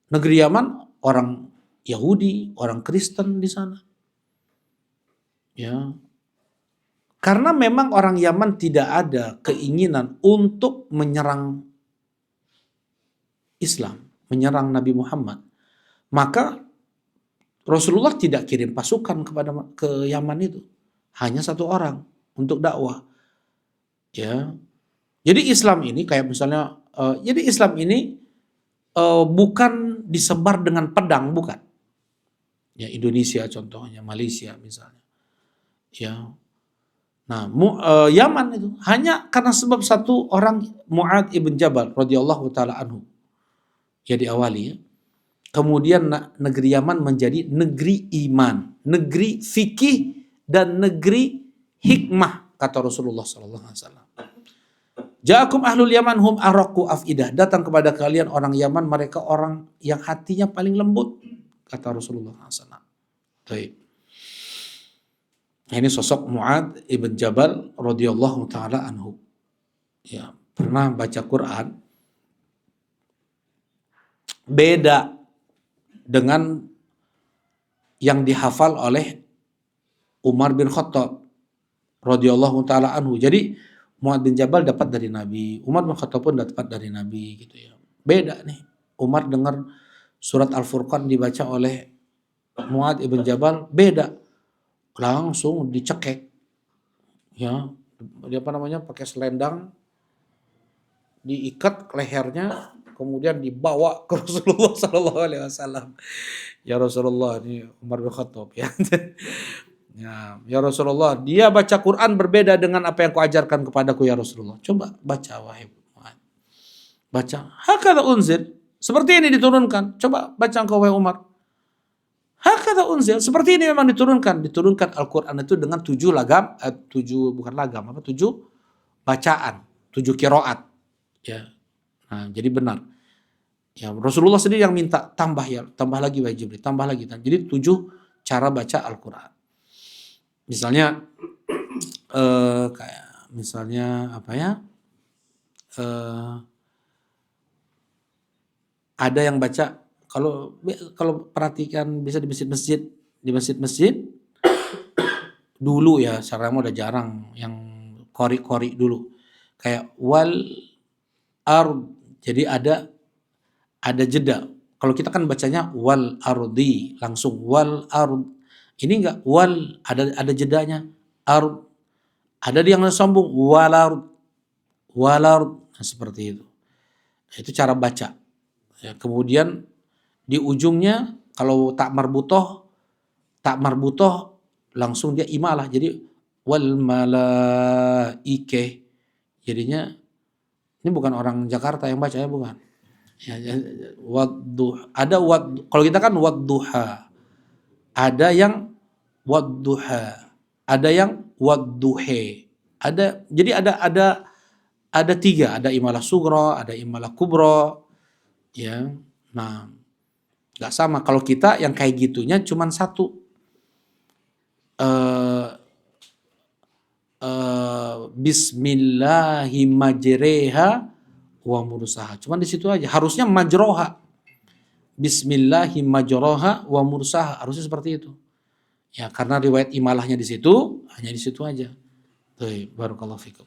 Negeri Yaman orang Yahudi, orang Kristen di sana. Ya, karena memang orang Yaman tidak ada keinginan untuk menyerang Islam, menyerang Nabi Muhammad. Maka Rasulullah tidak kirim pasukan ke Yaman itu. Hanya satu orang untuk dakwah. Ya. Jadi Islam ini kayak misalnya jadi Islam ini bukan disebar dengan pedang, bukan. Ya, Indonesia contohnya, Malaysia misalnya. Ya. Nah, Yaman itu hanya karena sebab satu orang Muadz ibn Jabal radhiyallahu taala anhu. Ya diawali ya. Kemudian negeri Yaman menjadi negeri iman, negeri fikih dan negeri hikmah kata Rasulullah sallallahu alaihi wasallam. Ja'akum ahlul Yaman hum araqu afidah. Datang kepada kalian orang Yaman, mereka orang yang hatinya paling lembut kata Rasulullah sallallahu alaihi wasallam. Baik. Ini sosok Muadz ibn Jabal radhiyallahu taala anhu. Ya, pernah baca Quran. Beda dengan yang dihafal oleh Umar bin Khattab radhiyallahu taala anhu. Jadi Muadz bin Jabal dapat dari Nabi, Umar bin Khattab pun dapat dari Nabi gitu ya. Beda nih. Umar dengar surat Al-Furqan dibaca oleh Muadz ibn Jabal, beda. Langsung dicekek. Ya, dia apa namanya? Pakai selendang diikat lehernya, kemudian dibawa ke Rasulullah sallallahu alaihi wasallam. Ya Rasulullah, ini Umar bin Khattab ya. Ya Rasulullah, dia baca Quran berbeda dengan apa yang kau ajarkan kepadaku ya Rasulullah. Coba baca wahai Muadz. Baca. Hakadha unzil. Seperti ini diturunkan. Coba baca engkau wahai Umar. Hakadha unzil. Seperti ini memang diturunkan. Diturunkan Al-Quran itu dengan 7 lagam, 7 bukan lagam, 7 bacaan, 7 qiraat. Ya. Nah, jadi benar. Ya, Rasulullah sendiri yang minta tambah lagi wahai Jibril, tambah lagi. Jadi 7 cara baca Al-Quran. Misalnya kayak misalnya apa ya? Ada yang baca kalau perhatikan bisa di masjid dulu ya, sekarang udah jarang yang kori dulu. Kayak wal ard. Jadi ada jeda. Kalau kita kan bacanya wal ardi, langsung wal ard. Ini enggak wal, ada jedanya. Ard. Ada yang sambung wal ard. Nah, seperti itu. Itu cara baca. Ya, kemudian di ujungnya kalau tak marbutoh langsung dia imalah. Jadi wal malaike. Jadinya ini bukan orang Jakarta yang baca ya, bukan. Ya, ada kalau kita kan wadduha. Ada yang wadduha. Ada yang wadduhe. Jadi ada 3, ada imalah sughra, ada imalah kubra. Ya. Nah, enggak sama. Kalau kita yang kayak gitunya cuman 1. Bismillahimajreha wa mursaha. Cuman di situ aja. Harusnya majroha. Bismillahimajroha wa mursaha. Harusnya seperti itu. Ya, karena riwayat imalahnya di situ, hanya di situ aja. Baik, barakallahu fikum.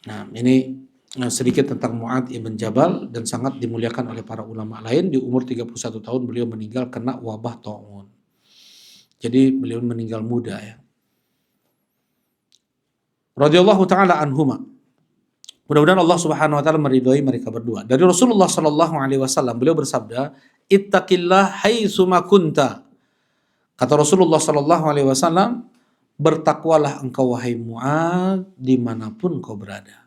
Nah, ini sedikit tentang Muadz ibn Jabal dan sangat dimuliakan oleh para ulama lain. Di umur 31 tahun beliau meninggal kena wabah ta'un. Jadi beliau meninggal muda ya. Radhiyallahu taala anhuma. Mudah-mudahan Allah Subhanahu wa taala meridhoi mereka berdua. Dari Rasulullah sallallahu alaihi wasallam beliau bersabda, "Ittaqillah haitsu ma kunta." Kata Rasulullah sallallahu alaihi wasallam, "Bertakwalah engkau wahai Mu'adz dimanapun kau berada."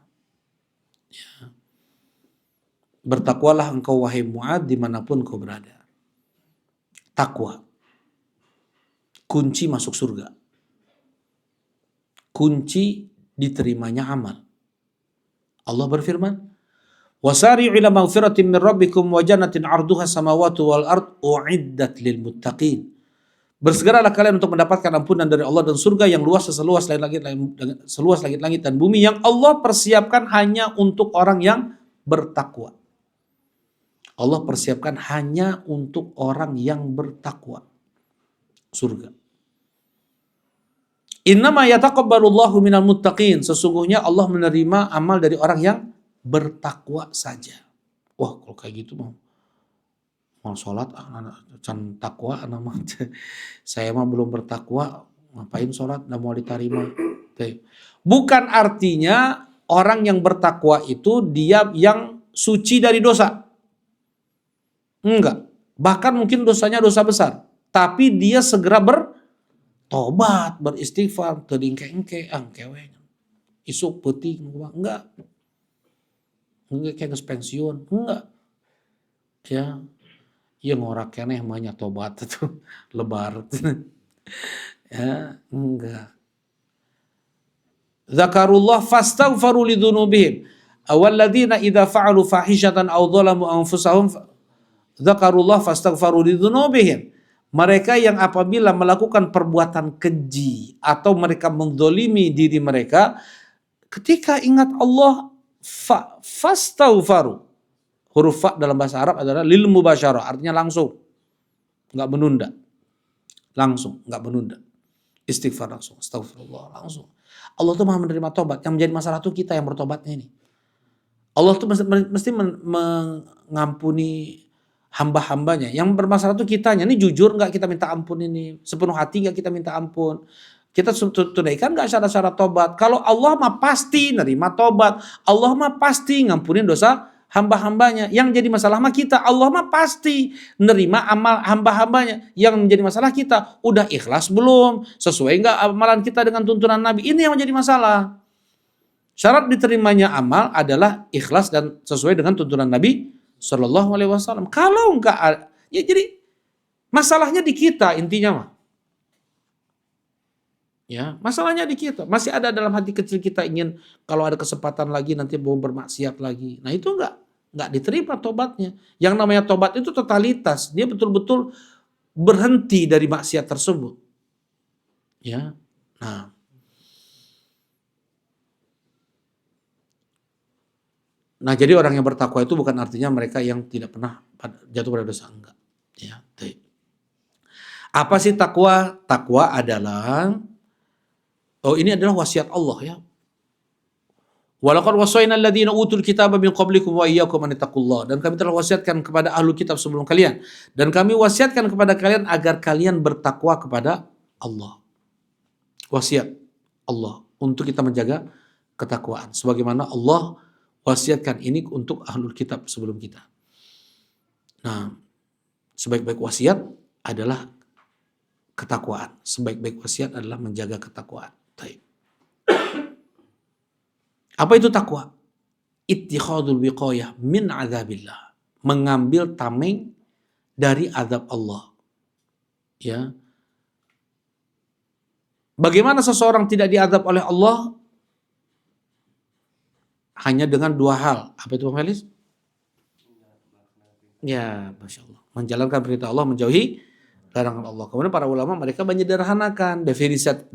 Ya. Bertakwalah engkau wahai Mu'adz dimanapun kau berada. Takwa. Kunci masuk surga. Kunci diterimanya amal. Allah berfirman, "Wasari'u ila maghfiratin min rabbikum wa jannatin 'arduha samawati wal ard u'iddat lil muttaqin." Bersegeralah kalian untuk mendapatkan ampunan dari Allah dan surga yang luas seluas langit dan bumi yang Allah persiapkan hanya untuk orang yang bertakwa. Allah persiapkan hanya untuk orang yang bertakwa. Surga. Innama yataqabbalullahu minal muttaqin. Sesungguhnya Allah menerima amal dari orang yang bertakwa saja. Wah, kalau kayak gitu mau sholat, can takwa, saya mah belum bertakwa, ngapain sholat, nggak mau diterima. Bukan artinya orang yang bertakwa itu dia yang suci dari dosa. Enggak. Bahkan mungkin dosanya dosa besar. Tapi dia segera bertobat, beristighfar, terdingke-engke, angkewe. Isuk peuting, enggak. Enggak kayak pensiun, enggak. Ya. Ya ngorak keneh mahnya tobat itu lebar. Ya, enggak. Zakarullah fastaghfaru lidzunubihim. Awalladzina idza fa'alu fahishatan aw dzalamu anfusahum zakarullah fastaghfaru lidzunubihim. Mereka yang apabila melakukan perbuatan keji atau mereka menzalimi diri mereka, ketika ingat Allah fastaghfaru. Huruf fa dalam bahasa Arab adalah lil mubasyarah, artinya langsung, nggak menunda, langsung, nggak menunda, istighfar langsung, astagfirullah langsung. Allah tuh maha menerima tobat. Yang menjadi masalah tuh kita yang bertobatnya ini. Allah tuh mesti mengampuni hamba-hambanya. Yang bermasalah tuh kitanya. Ini jujur nggak kita minta ampun ini, sepenuh hati nggak kita minta ampun. Kita tunaikan nggak syarat-syarat tobat. Kalau Allah mah pasti nerima tobat. Allah mah pasti ngampunin dosa hamba-hambanya. Yang jadi masalah mah kita. Allah mah pasti nerima amal hamba-hambanya. Yang menjadi masalah kita, udah ikhlas belum? Sesuai nggak amalan kita dengan tuntunan Nabi? Ini yang menjadi masalah. Syarat diterimanya amal adalah ikhlas dan sesuai dengan tuntunan Nabi Shallallahu Alaihi Wasallam. Kalau enggak, ya jadi masalahnya di kita intinya mah. Ya, masalahnya di kita. Masih ada dalam hati kecil kita ingin kalau ada kesempatan lagi nanti mau bermaksiat lagi. Nah itu nggak diterima tobatnya. Yang namanya tobat itu totalitas. Dia betul-betul berhenti dari maksiat tersebut. Ya, Nah jadi orang yang bertakwa itu bukan artinya mereka yang tidak pernah jatuh pada dosa, enggak. Ya, apa sih takwa? Takwa adalah ini adalah wasiat Allah ya. Walaqad wasaina alladziina utul kitaba min qablikum wa iyyakum an taqullaha. Dan kami telah wasiatkan kepada ahlu kitab sebelum kalian dan kami wasiatkan kepada kalian agar kalian bertakwa kepada Allah. Wasiat Allah untuk kita menjaga ketakwaan sebagaimana Allah wasiatkan ini untuk ahlul kitab sebelum kita. Nah, sebaik-baik wasiat adalah ketakwaan. Sebaik-baik wasiat adalah menjaga ketakwaan. Baik. Apa itu takwa? Ittikhadul wiqayah min azabillah. Mengambil tameng dari azab Allah. Ya. Bagaimana seseorang tidak diazab oleh Allah? Hanya dengan dua hal. Apa itu Pak Felis? Ya, Masya Allah. Menjalankan perintah Allah, menjauhi larangan Allah. Kemudian para ulama mereka menyederhanakan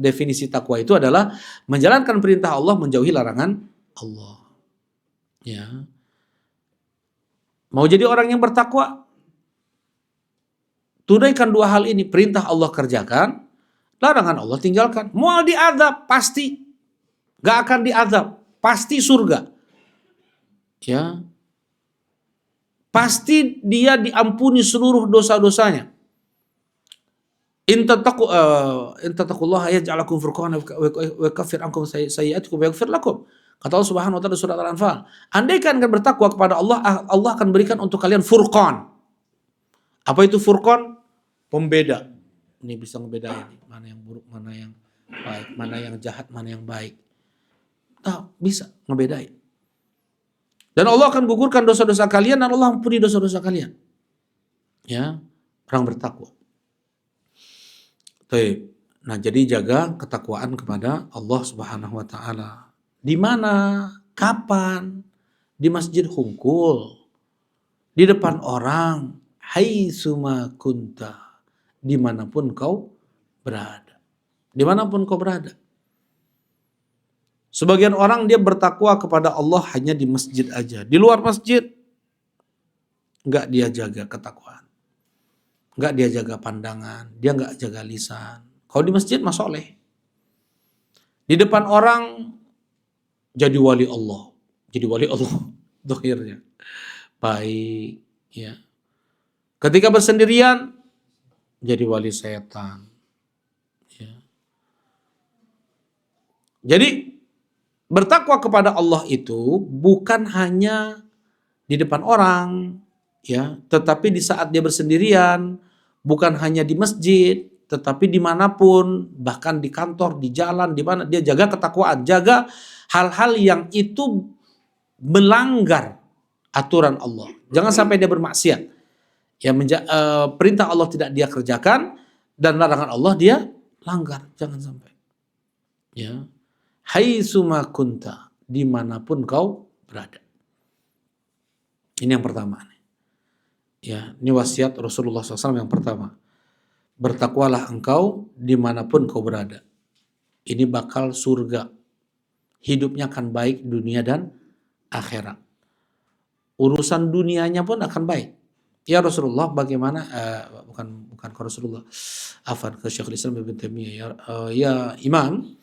definisi takwa itu adalah menjalankan perintah Allah, menjauhi larangan Allah. Ya. Mau jadi orang yang bertakwa? Tunaikan dua hal ini. Perintah Allah kerjakan, larangan Allah tinggalkan. Mau diazab pasti gak akan diazab. Pasti surga. Ya. Pasti dia diampuni seluruh dosa-dosanya. In tattaqullaha yaj'al lakum furqanan wa yukaffir ankum sayyi'atikum wa yaghfir lakum. Kata Allah Subhanahu wa taala surat Al-Anfal, andaikan kalian bertakwa kepada Allah, Allah akan berikan untuk kalian furqan. Apa itu furqan? Pembeda. Ini bisa ngebedain mana yang buruk, mana yang baik, mana yang jahat, mana yang baik. Nah, bisa ngebedain. Dan Allah akan gugurkan dosa-dosa kalian dan Allah ampuni dosa-dosa kalian. Ya, orang bertakwa. Baik. Nah, jadi jaga ketakwaan kepada Allah Subhanahu wa taala. Di mana? Kapan? Di masjid Hungkul. Di depan orang. Haitsuma kunta. Dimanapun kau berada. Dimanapun kau berada. Sebagian orang dia bertakwa kepada Allah hanya di masjid aja. Di luar masjid, enggak dia jaga ketakwaan. Enggak dia jaga pandangan. Dia enggak jaga lisan. Kalau di masjid mah soleh. Di depan orang jadi wali Allah. Jadi wali Allah. Dohirnya. Baik. Ya. Ketika bersendirian, jadi wali setan. Ya. Jadi, bertakwa kepada Allah itu bukan hanya di depan orang, ya, tetapi di saat dia bersendirian, bukan hanya di masjid, tetapi dimanapun, bahkan di kantor, di jalan, di mana dia jaga ketakwaan, jaga hal-hal yang itu melanggar aturan Allah. Jangan sampai dia bermaksiat. Ya, perintah Allah tidak dia kerjakan dan larangan Allah dia langgar. Jangan sampai. Ya, haitsuma kunta, dimanapun kau berada. Ini yang pertama. Ya, ini wasiat Rasulullah SAW yang pertama. Bertakwalah engkau dimanapun kau berada. Ini bakal surga. Hidupnya akan baik dunia dan akhirat. Urusan dunianya pun akan baik. Ya Rasulullah, bagaimana? Bukan ke Rasulullah. Afan ke Syekhul Islam Ibnu Taimiyah. Ya Imam,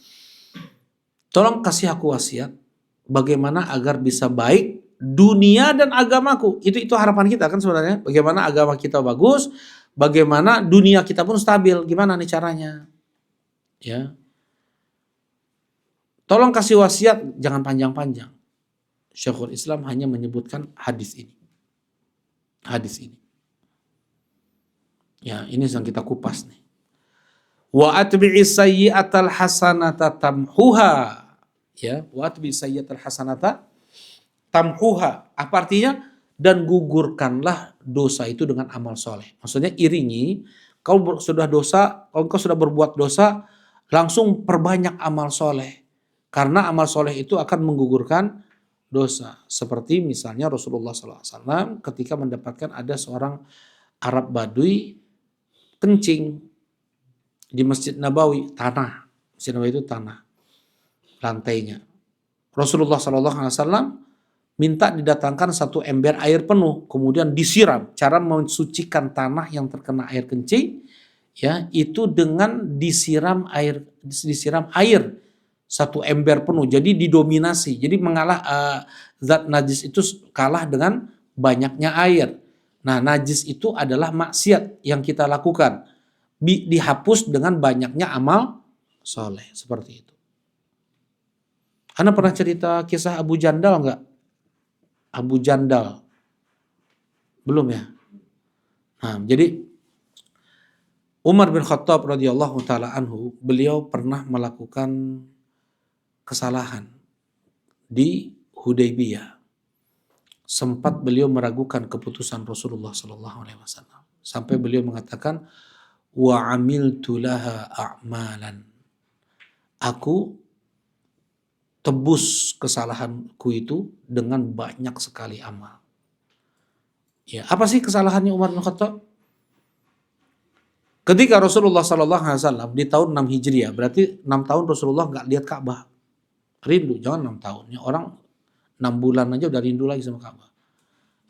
tolong kasih aku wasiat. Bagaimana agar bisa baik dunia dan agamaku. Itu harapan kita kan sebenarnya. Bagaimana agama kita bagus, bagaimana dunia kita pun stabil. Gimana nih caranya? Ya. Tolong kasih wasiat, jangan panjang-panjang. Syekhul Islam hanya menyebutkan hadis ini. Hadis ini. Ya, ini yang kita kupas nih. Wa atbi'is sayyi'atal hasanata tamhuha. Ya, wa atbi'is sayyi'atal hasanata tamhuha. Apa artinya? Dan gugurkanlah dosa itu dengan amal soleh. Maksudnya iringi, kau sudah dosa, kalau kau sudah berbuat dosa, langsung perbanyak amal soleh. Karena amal soleh itu akan menggugurkan dosa. Seperti misalnya Rasulullah SAW ketika mendapatkan ada seorang Arab Baduy kencing di Masjid Nabawi, tanah. Masjid Nabawi itu tanah, lantainya. Rasulullah SAW minta didatangkan satu ember air penuh, kemudian disiram. Cara mensucikan tanah yang terkena air kencing, ya, itu dengan disiram air satu ember penuh. Jadi didominasi. Jadi mengalah zat najis itu kalah dengan banyaknya air. Nah, najis itu adalah maksiat yang kita lakukan. Dihapus dengan banyaknya amal soleh. Seperti itu. Anda pernah cerita kisah Abu Jandal enggak? Abu Jandal. Belum ya? Nah, jadi Umar bin Khattab radhiyallahu taala anhu, beliau pernah melakukan kesalahan di Hudaybiyah. Sempat beliau meragukan keputusan Rasulullah sallallahu alaihi wasallam. Sampai beliau mengatakan, wa amiltu laha a'malan. Aku tebus kesalahanku itu dengan banyak sekali amal. Ya, apa sih kesalahannya Umar bin Khattab? Ketika Rasulullah sallallahu alaihi wasallam di tahun 6 Hijriah, berarti 6 tahun Rasulullah enggak lihat Ka'bah. Rindu, jangan 6 tahun. Ya, orang 6 bulan aja udah rindu lagi sama Ka'bah.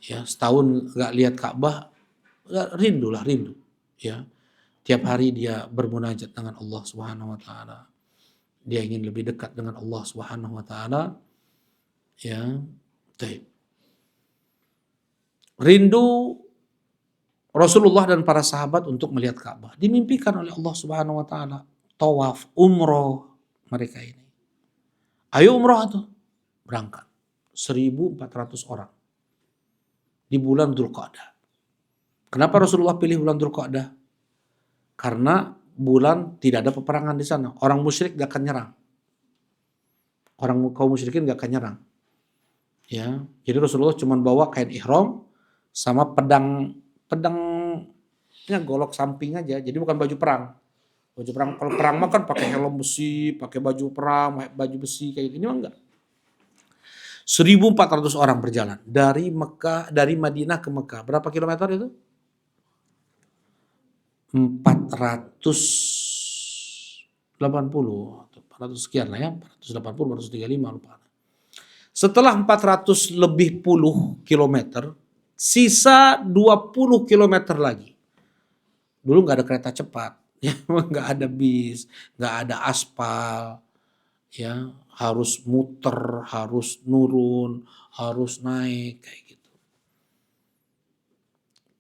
Ya, setahun enggak lihat Ka'bah, rindu. Ya. Tiap hari dia bermunajat dengan Allah Subhanahu wa taala. Dia ingin lebih dekat dengan Allah Subhanahu wa taala. Ya. Rindu Rasulullah dan para sahabat untuk melihat Ka'bah. Dimimpikan oleh Allah Subhanahu wa taala. Tawaf, umroh mereka ini. Ayo umroh tuh. Berangkat. 1.400 orang. Di bulan Dzulqa'dah. Kenapa Rasulullah pilih bulan Dzulqa'dah? Karena bulan tidak ada peperangan di sana. Orang musyrik gak akan nyerang. Orang kaum musyrikin gak akan nyerang. Ya, jadi Rasulullah cuma bawa kain ihram sama pedangnya golok samping aja. Jadi bukan baju perang. Baju perang, kalau perang mah kan pakai helm besi, pakai baju perang, baju besi kayak gini mah enggak. 1.400 orang berjalan dari Madinah ke Mekah. Berapa kilometer itu? 480 sekian lah ya, 480, 435 lupa. Setelah 400 lebih puluh kilometer, sisa 20 kilometer lagi. Dulu nggak ada kereta cepat, ya, nggak ada bis, nggak ada aspal, ya, harus muter, harus nurun, harus naik kayak gitu.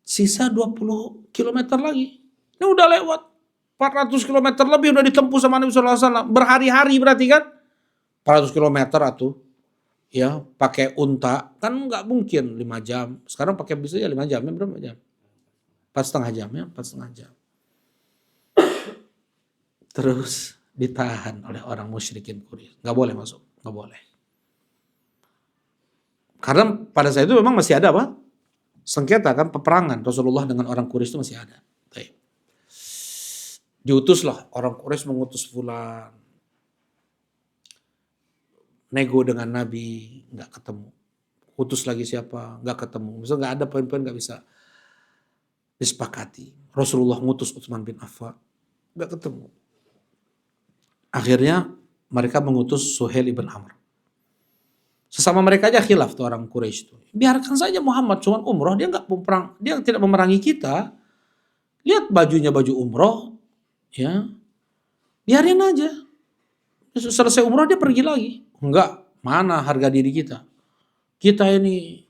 Sisa 20 kilometer lagi. Ini udah lewat 400 kilometer lebih udah ditempuh sama Nabi SAW. Berhari-hari berarti kan? 400 kilometer atuh. Ya, pakai unta kan nggak mungkin 5 jam. Sekarang pakai bis aja 5 jam, ya berapa jam? 4,5 jam ya, 4,5 jam. Terus ditahan oleh orang musyrikin Quraisy. Nggak boleh masuk, nggak boleh. Karena pada saat itu memang masih ada apa? Sengketa kan, peperangan Rasulullah dengan orang Quraisy itu masih ada. Diutuslah orang Quraisy mengutus fulan. Nego dengan Nabi, nggak ketemu. Utus lagi siapa, nggak ketemu. Misalnya nggak ada poin-poin nggak bisa disepakati. Rasulullah ngutus Utsman bin Affan, nggak ketemu. Akhirnya mereka mengutus Suhail ibn Amr. Sesama mereka aja khilaf tuh orang Quraisy itu. Biarkan saja Muhammad cuma umroh, dia nggak perang, dia tidak memerangi kita. Lihat bajunya baju umroh, ya, biarin aja. Selesai umroh dia pergi lagi. Enggak, mana harga diri kita? Kita ini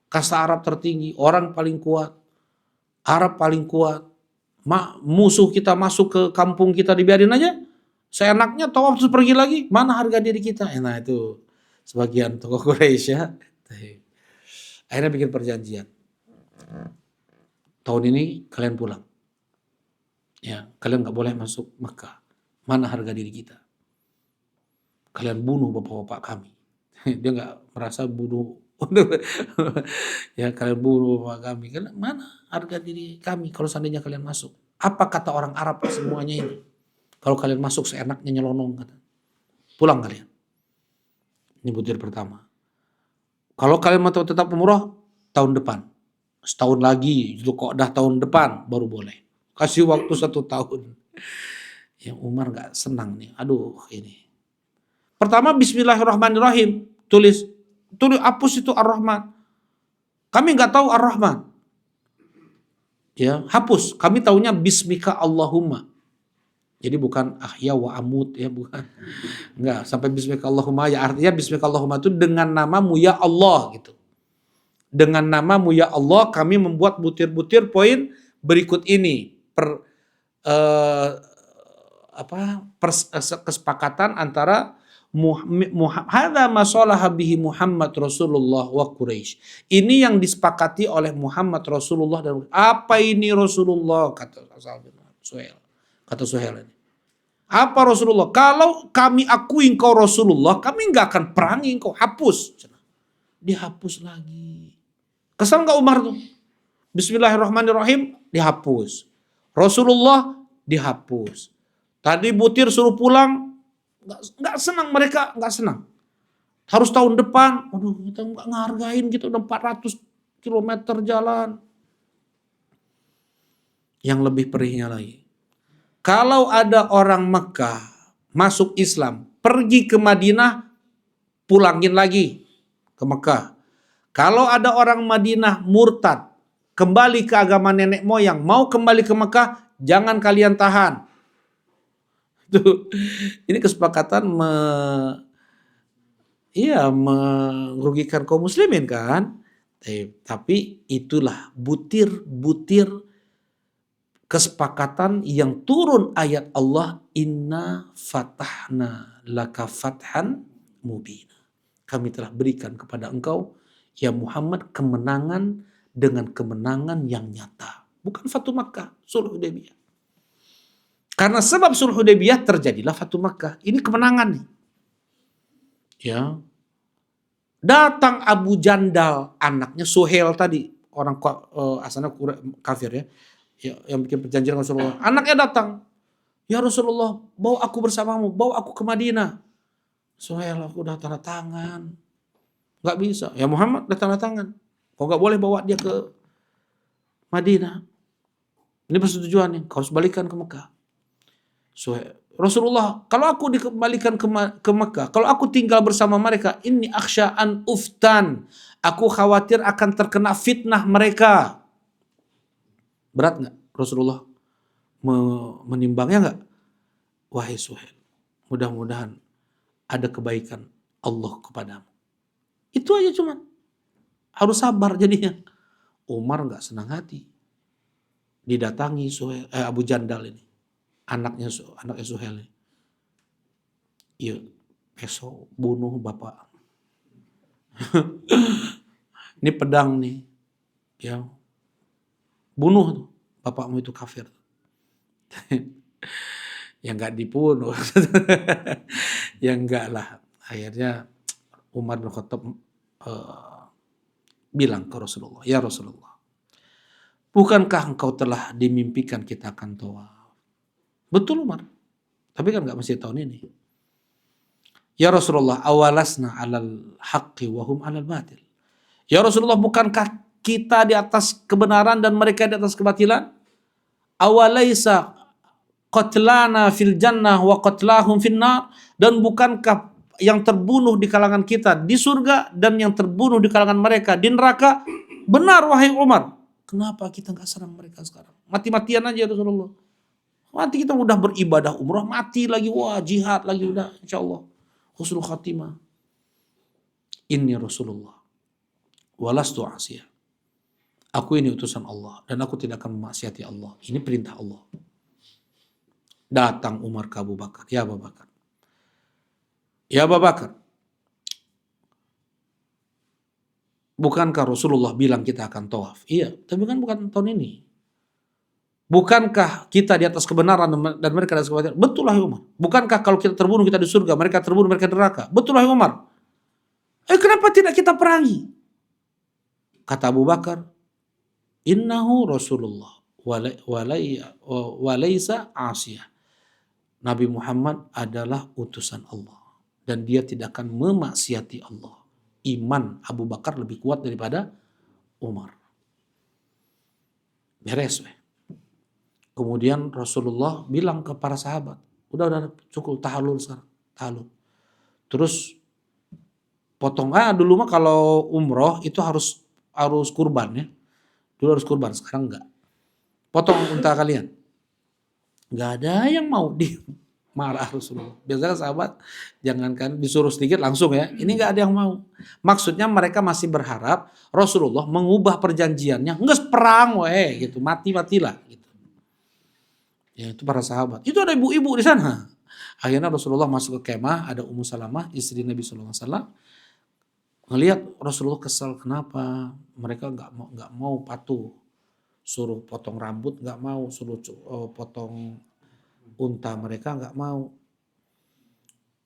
kasta Arab tertinggi, orang paling kuat, Arab paling kuat. Musuh kita masuk ke kampung kita dibiarin aja. Seenaknya tawaf terus pergi lagi. Mana harga diri kita? Nah itu sebagian tokoh Quraisy ya. Akhirnya bikin perjanjian. Tahun ini kalian pulang. Ya, kalian nggak boleh masuk Mekah. Mana harga diri kita? Kalian bunuh bapak-bapak kami. Dia nggak merasa bunuh. Ya, kalian bunuh bapak kami. Mana harga diri kami kalau seandainya kalian masuk? Apa kata orang Arab semuanya ini? Kalau kalian masuk seenaknya nyelonong, kata. Pulang kalian. Ini butir pertama. Kalau kalian mau tetap umroh, tahun depan. Setahun lagi, Dzulqa'dah tahun depan baru boleh. Kasih waktu 1 tahun. Yang Umar nggak senang nih. Aduh ini. Pertama Bismillahirrahmanirrahim. Tulis hapus itu Ar-Rahman. Kami nggak tahu Ar-Rahman. Ya, hapus. Kami taunya Bismika Allahumma. Jadi bukan ahya wa amut ya, bukan. Enggak, sampai Bismika Allahumma ya artinya Bismika Allahumma itu dengan namamu ya Allah gitu. Dengan namamu ya Allah kami membuat butir-butir poin berikut ini. Kesepakatan antara hadza ma shalaha bihi Muhammad Rasulullah wa Quraisy. Ini yang disepakati oleh Muhammad Rasulullah dan apa ini Rasulullah kata Suhail. Kata Suhail ini. Apa Rasulullah? Kalau kami akui engkau Rasulullah, kami nggak akan perangi engkau. Hapus. Dihapus lagi. Kesal nggak Umar tuh? Bismillahirrahmanirrahim dihapus. Rasulullah dihapus. Tadi butir suruh pulang, nggak senang mereka, nggak senang. Harus tahun depan. Aduh, kita nggak ngehargain, kita udah 400 kilometer jalan. Yang lebih perihnya lagi. Kalau ada orang Mekah masuk Islam, pergi ke Madinah, pulangin lagi ke Mekah. Kalau ada orang Madinah murtad, kembali ke agama nenek moyang, mau kembali ke Mekah, jangan kalian tahan. Ini kesepakatan merugikan kaum muslimin kan. Tapi itulah butir-butir kesepakatan yang turun ayat Allah, inna fatahna laka fathan mubina. Kami telah berikan kepada engkau ya Muhammad kemenangan dengan kemenangan yang nyata. Bukan Fatu Makkah, Sulh Hudaybiyah. Karena sebab Sulh Hudaybiyah terjadilah Fatu Makkah. Ini kemenangan nih. Ya. Datang Abu Jandal, anaknya Suhail tadi, orang asalnya kafir ya. Yang bikin perjanjian dengan Rasulullah. Anaknya datang. Ya Rasulullah, bawa aku bersamamu, bawa aku ke Madinah. Suhail, aku udah tanda tangan. Gak bisa. Ya Muhammad udah tanda tangan. Kau gak boleh bawa dia ke Madinah. Ini persetujuan nih, kau harus balikan ke Mekah. Suhail, Rasulullah, kalau aku dikembalikan ke Mekah, kalau aku tinggal bersama mereka, ini aksya'an uftan. Aku khawatir akan terkena fitnah mereka. Berat nggak Rasulullah menimbangnya nggak? Wahai Suhail, mudah-mudahan ada kebaikan Allah kepadamu. Itu aja cuman. Harus sabar jadinya. Umar nggak senang hati. Didatangi Abu Jandal ini. Anaknya Suhail ini. Iya, besok bunuh bapak. Ini pedang nih. Ya. Bunuh tuh. Bapakmu itu kafir. Ya nggak dibunuh. Ya enggak lah. Akhirnya Umar bin Khattab bilang ke Rasulullah, ya Rasulullah, bukankah engkau telah dimimpikan kita akan tawaf? Betul Umar, tapi kan nggak mesti tahun ini. Ya Rasulullah, awalasna alal haqqi wahum alal batil. Ya Rasulullah, bukankah kita di atas kebenaran dan mereka di atas kebatilan? Awalaisa qatlana fil jannah wa qatlahum fin nar, dan bukankah yang terbunuh di kalangan kita di surga dan yang terbunuh di kalangan mereka di neraka? Benar wahai Umar. Kenapa kita nggak serang mereka sekarang? Mati-matian aja Rasulullah. Mati kita udah beribadah umrah, mati lagi, wah jihad lagi udah, insyaallah husnul khatimah. Inni Rasulullah walastu asiyah. Aku ini utusan Allah dan aku tidak akan memaksiati Allah. Ini perintah Allah. Datang Umar ke Abu Bakar. Ya Abu Bakar. Ya Abu Bakar. Bukankah Rasulullah bilang kita akan tawaf? Iya, tapi kan bukan tahun ini. Bukankah kita di atas kebenaran dan mereka di atas kebatilan? Betul lah Umar. Bukankah kalau kita terbunuh kita di surga, mereka terbunuh mereka di neraka? Betul lah Umar. Kenapa tidak kita perangi? Kata Abu Bakar, innahu Rasulullah walaysa asiyah. Nabi Muhammad adalah utusan Allah dan dia tidak akan memaksiati Allah. Iman Abu Bakar lebih kuat daripada Umar. Beres weh. Kemudian Rasulullah bilang ke para sahabat, udah cukup tahallul sekarang, tahallul. Terus potong dulu mah kalau umroh itu harus kurban ya. Dulu harus kurban, sekarang enggak. Potong unta kalian. Enggak ada yang mau, marah Rasulullah. Biasanya sahabat jangankan disuruh sedikit langsung ya. Ini enggak ada yang mau. Maksudnya mereka masih berharap Rasulullah mengubah perjanjiannya. Enggak perang gitu, mati-matilah gitu. Ya itu para sahabat. Itu ada ibu-ibu di sana. Akhirnya Rasulullah masuk ke kemah, ada Ummu Salamah, istri Nabi sallallahu alaihi wasallam. Ngelihat Rasulullah kesal, kenapa? Mereka enggak mau patuh. Suruh potong rambut enggak mau, suruh potong unta mereka enggak mau.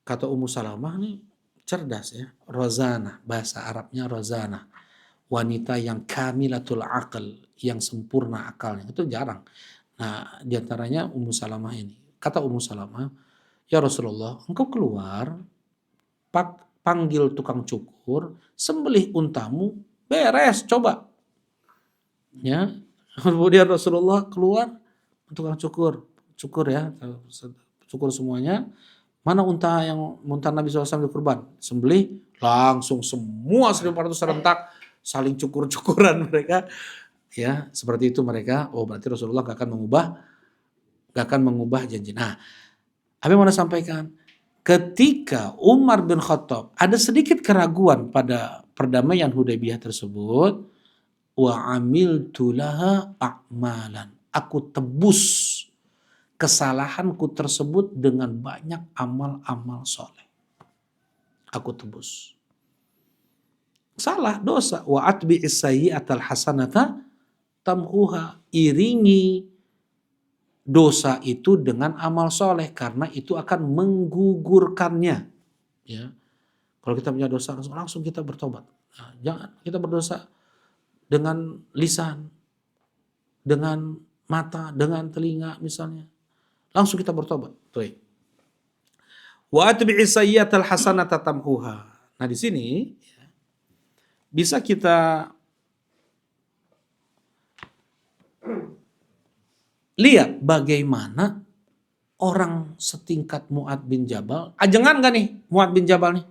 Kata Ummu Salamah nih cerdas ya, rozana, bahasa Arabnya rozana. Wanita yang kamilatul aql, yang sempurna akalnya. Itu jarang. Nah, diantaranya Ummu Salamah ini. Kata Ummu Salamah, ya Rasulullah, engkau keluar, panggil tukang cukur, sembelih untamu, beres, coba. Ya, kemudian Rasulullah keluar, tukang cukur ya, cukur semuanya. Mana unta Nabi SAW dikurban? Sembelih, langsung semua 1.400 serentak saling cukur-cukuran mereka. Ya, seperti itu mereka. Oh, berarti Rasulullah gak akan mengubah janji. Nah, apa yang mau saya sampaikan? Ketika Umar bin Khattab ada sedikit keraguan pada perdamaian Hudaybiyah tersebut, wa amiltu laha a'malan. aku tebus kesalahanku tersebut dengan banyak amal-amal soleh. Aku tebus. Salah, dosa. Wa atbi'is sayyi'atal hasanata tamhuha. Iringi dosa itu dengan amal soleh, karena itu akan menggugurkannya. Ya, kalau kita punya dosa langsung kita bertobat. Nah, jangan kita berdosa dengan lisan, dengan mata, dengan telinga misalnya. Langsung kita bertobat. Tuh. Wa atbi'is sayyi'atal hasanata tamhuha. Nah, di sini bisa kita lihat bagaimana orang setingkat Mu'adz bin Jabal, ajengan gak nih Mu'adz bin Jabal nih?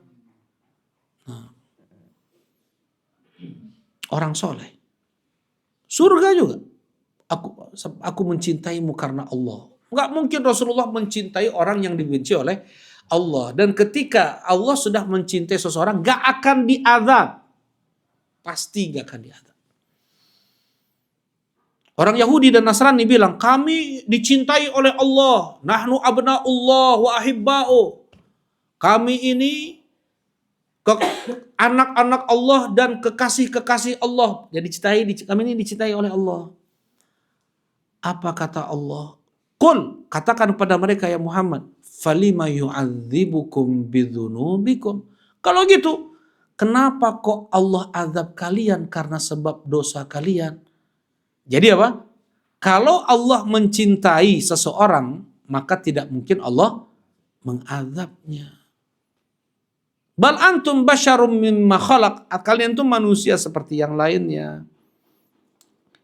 Nah, orang soleh. Surga juga. Aku mencintaimu karena Allah. Gak mungkin Rasulullah mencintai orang yang dibenci oleh Allah. Dan ketika Allah sudah mencintai seseorang, gak akan diazab. Pasti gak akan diazab. Orang Yahudi dan Nasrani bilang, kami dicintai oleh Allah. Nahnu abna'ullah wa ahibba'u. Kami ini anak-anak Allah dan kekasih-kekasih Allah. Jadi kami ini dicintai oleh Allah. Apa kata Allah? Qul, katakan kepada mereka ya Muhammad, falima yu'adzibukum bidzunubikum. Kalau gitu, kenapa kok Allah azab kalian karena sebab dosa kalian? Jadi apa? Kalau Allah mencintai seseorang, maka tidak mungkin Allah mengazabnya. Bal antum basyarum mimma khalaq. Kalian tuh manusia seperti yang lainnya.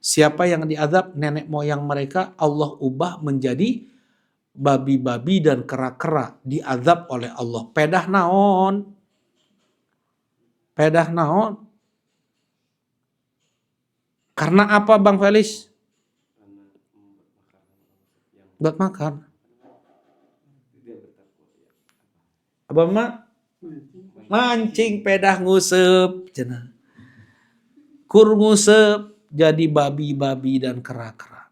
Siapa yang diazab? Nenek moyang mereka Allah ubah menjadi babi-babi dan kera-kera. Diazab oleh Allah. Pedah naon? Pedah naon? Karena apa Bang Felis? Buat makan. Apa mak? Mancing pedah ngusep. Kur ngusep jadi babi-babi dan kera-kera.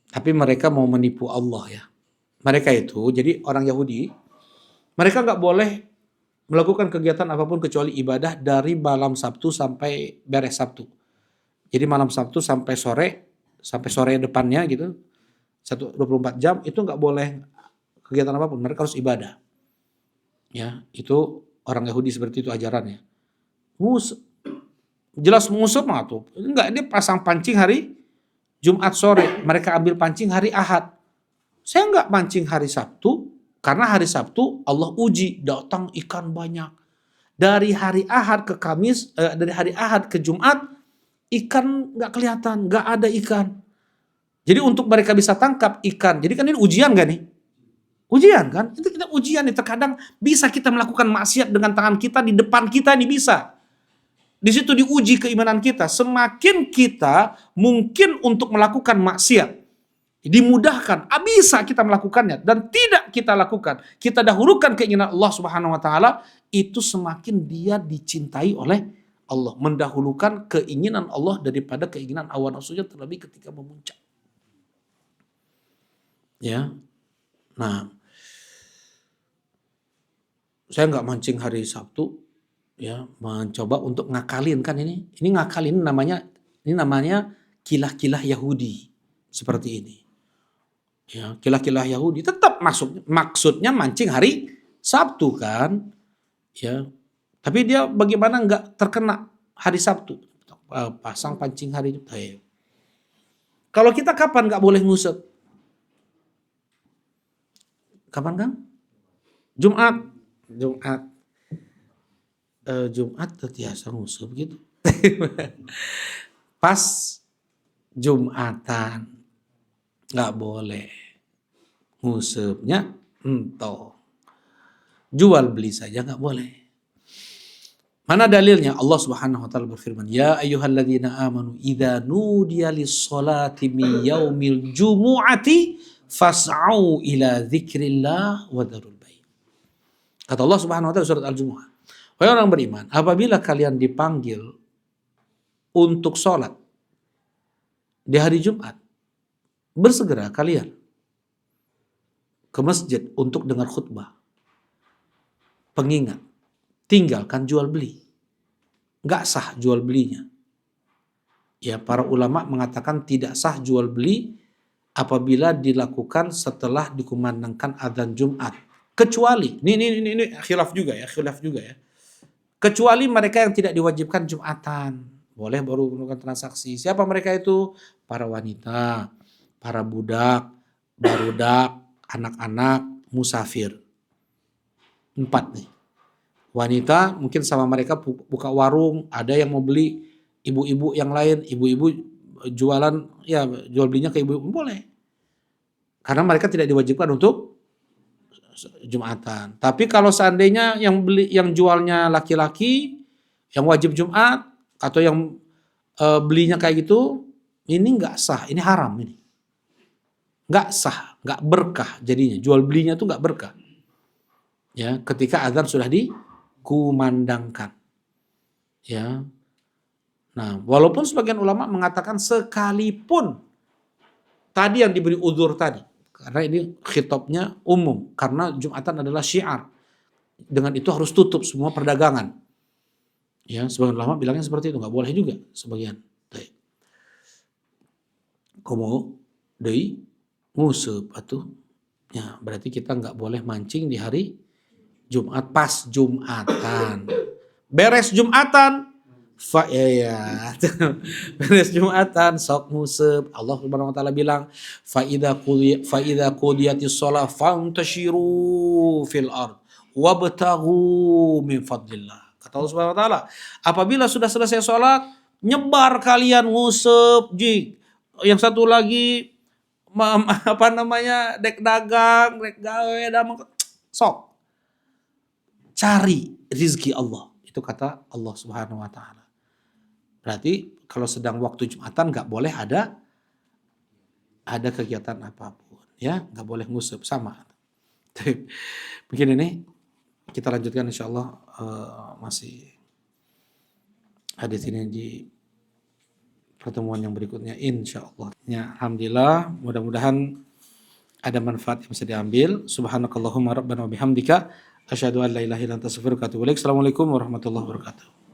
Tapi mereka mau menipu Allah ya. Mereka itu, jadi orang Yahudi, mereka nggak boleh melakukan kegiatan apapun kecuali ibadah dari malam Sabtu sampai beres Sabtu. Jadi malam Sabtu sampai sore depannya gitu, 24 jam itu nggak boleh kegiatan apapun, mereka harus ibadah. Ya, itu orang Yahudi seperti itu ajarannya. Jelas musuh mah tuh. Enggak, dia pasang pancing hari Jumat sore, mereka ambil pancing hari Ahad. Saya nggak pancing hari Sabtu, karena hari Sabtu Allah uji, datang ikan banyak. Dari hari Ahad ke Kamis, dari hari Ahad ke Jumat, ikan nggak kelihatan, nggak ada ikan. Jadi untuk mereka bisa tangkap ikan, jadi kan ini ujian gak nih? Ujian kan? Itu kita ujian nih, terkadang bisa kita melakukan maksiat dengan tangan kita di depan kita nih bisa. Di situ diuji keimanan kita. Semakin kita mungkin untuk melakukan maksiat, dimudahkan, bisa kita melakukannya dan tidak kita lakukan. Kita dahulukan keinginan Allah Subhanahu wa taala, itu semakin dia dicintai oleh Allah, mendahulukan keinginan Allah daripada keinginan hawa nafsunya terlebih ketika memuncak. Ya. Nah, saya nggak mancing hari Sabtu, ya, mencoba untuk ngakalin kan ini. Ini ngakalin namanya kilah-kilah Yahudi seperti ini. Ya, kilah-kilah Yahudi tetap maksudnya mancing hari Sabtu kan, ya. Tapi dia bagaimana nggak terkena hari Sabtu? Pasang pancing hari Jumat. Kalau kita kapan nggak boleh ngusep? Kapan kan? Jumat terbiasa ngusep gitu. Pas Jumatan nggak boleh ngusepnya, jual beli saja nggak boleh. Mana dalilnya? Allah Subhanahu wa taala berfirman, ya ayyuhalladzina amanu idza nudiya lis-sholati min yaumil jumu'ati fas'au ila dzikrillah wa dzarul bai'. Kata Allah Subhanahu wa taala surat Al-Jumu'ah, wahai orang beriman, apabila kalian dipanggil untuk sholat di hari Jumat, bersegera kalian ke masjid untuk dengar khutbah. Pengingat, tinggalkan jual beli. Nggak sah jual belinya. Ya, para ulama mengatakan tidak sah jual beli apabila dilakukan setelah dikumandangkan adzan Jumat. Kecuali, ini khilaf juga ya. Kecuali mereka yang tidak diwajibkan Jumatan. Boleh baru melakukan transaksi. Siapa mereka itu? Para wanita, para budak, barudak, anak-anak, musafir. 4 nih. Wanita mungkin sama mereka buka warung, ada yang mau beli, ibu-ibu yang lain, ibu-ibu jualan, ya jual belinya ke ibu-ibu boleh. Karena mereka tidak diwajibkan untuk Jumatan. Tapi kalau seandainya yang jualnya laki-laki, yang wajib Jumat atau yang belinya kayak gitu, ini nggak sah, ini haram ini. Nggak sah, nggak berkah jadinya. Jual belinya tuh nggak berkah. Ya, ketika azan sudah dikumandangkan. Ya. Nah, walaupun sebagian ulama mengatakan sekalipun tadi yang diberi udzur tadi, karena ini khitabnya umum, karena Jumatan adalah syiar. Dengan itu harus tutup semua perdagangan. Ya, sebagian ulama bilangnya seperti itu, nggak boleh juga sebagian. Komo deui nguseup atuh. Ya, berarti kita nggak boleh mancing di hari Jumat pas Jumatan. Beres Jumatan, beres Jumatan sok nguseup. Allah Subhanahu wa taala bilang, fa idza qudiyatis shalah fantashiru fil ard wabtaghu min fadlillah. Kata Allah Subhanahu wa taala, apabila sudah selesai sholat, nyebar kalian nguseup jing. Yang satu lagi dek dagang, dek gawe, sok cari rizki Allah. Itu kata Allah Subhanahu wa taala. Berarti kalau sedang waktu Jumatan nggak boleh ada kegiatan apapun, ya, nggak boleh ngusep sama. Begini nih, kita lanjutkan insyaallah masih hadis ini di pertemuan yang berikutnya insyaallah. Ya, alhamdulillah, mudah-mudahan ada manfaat yang bisa diambil. Subhanakallahumma rabbana wa bihamdika asyhadu an la ilaha illa anta astaghfiruka wa atubu ilaik. Assalamualaikum warahmatullahi wabarakatuh.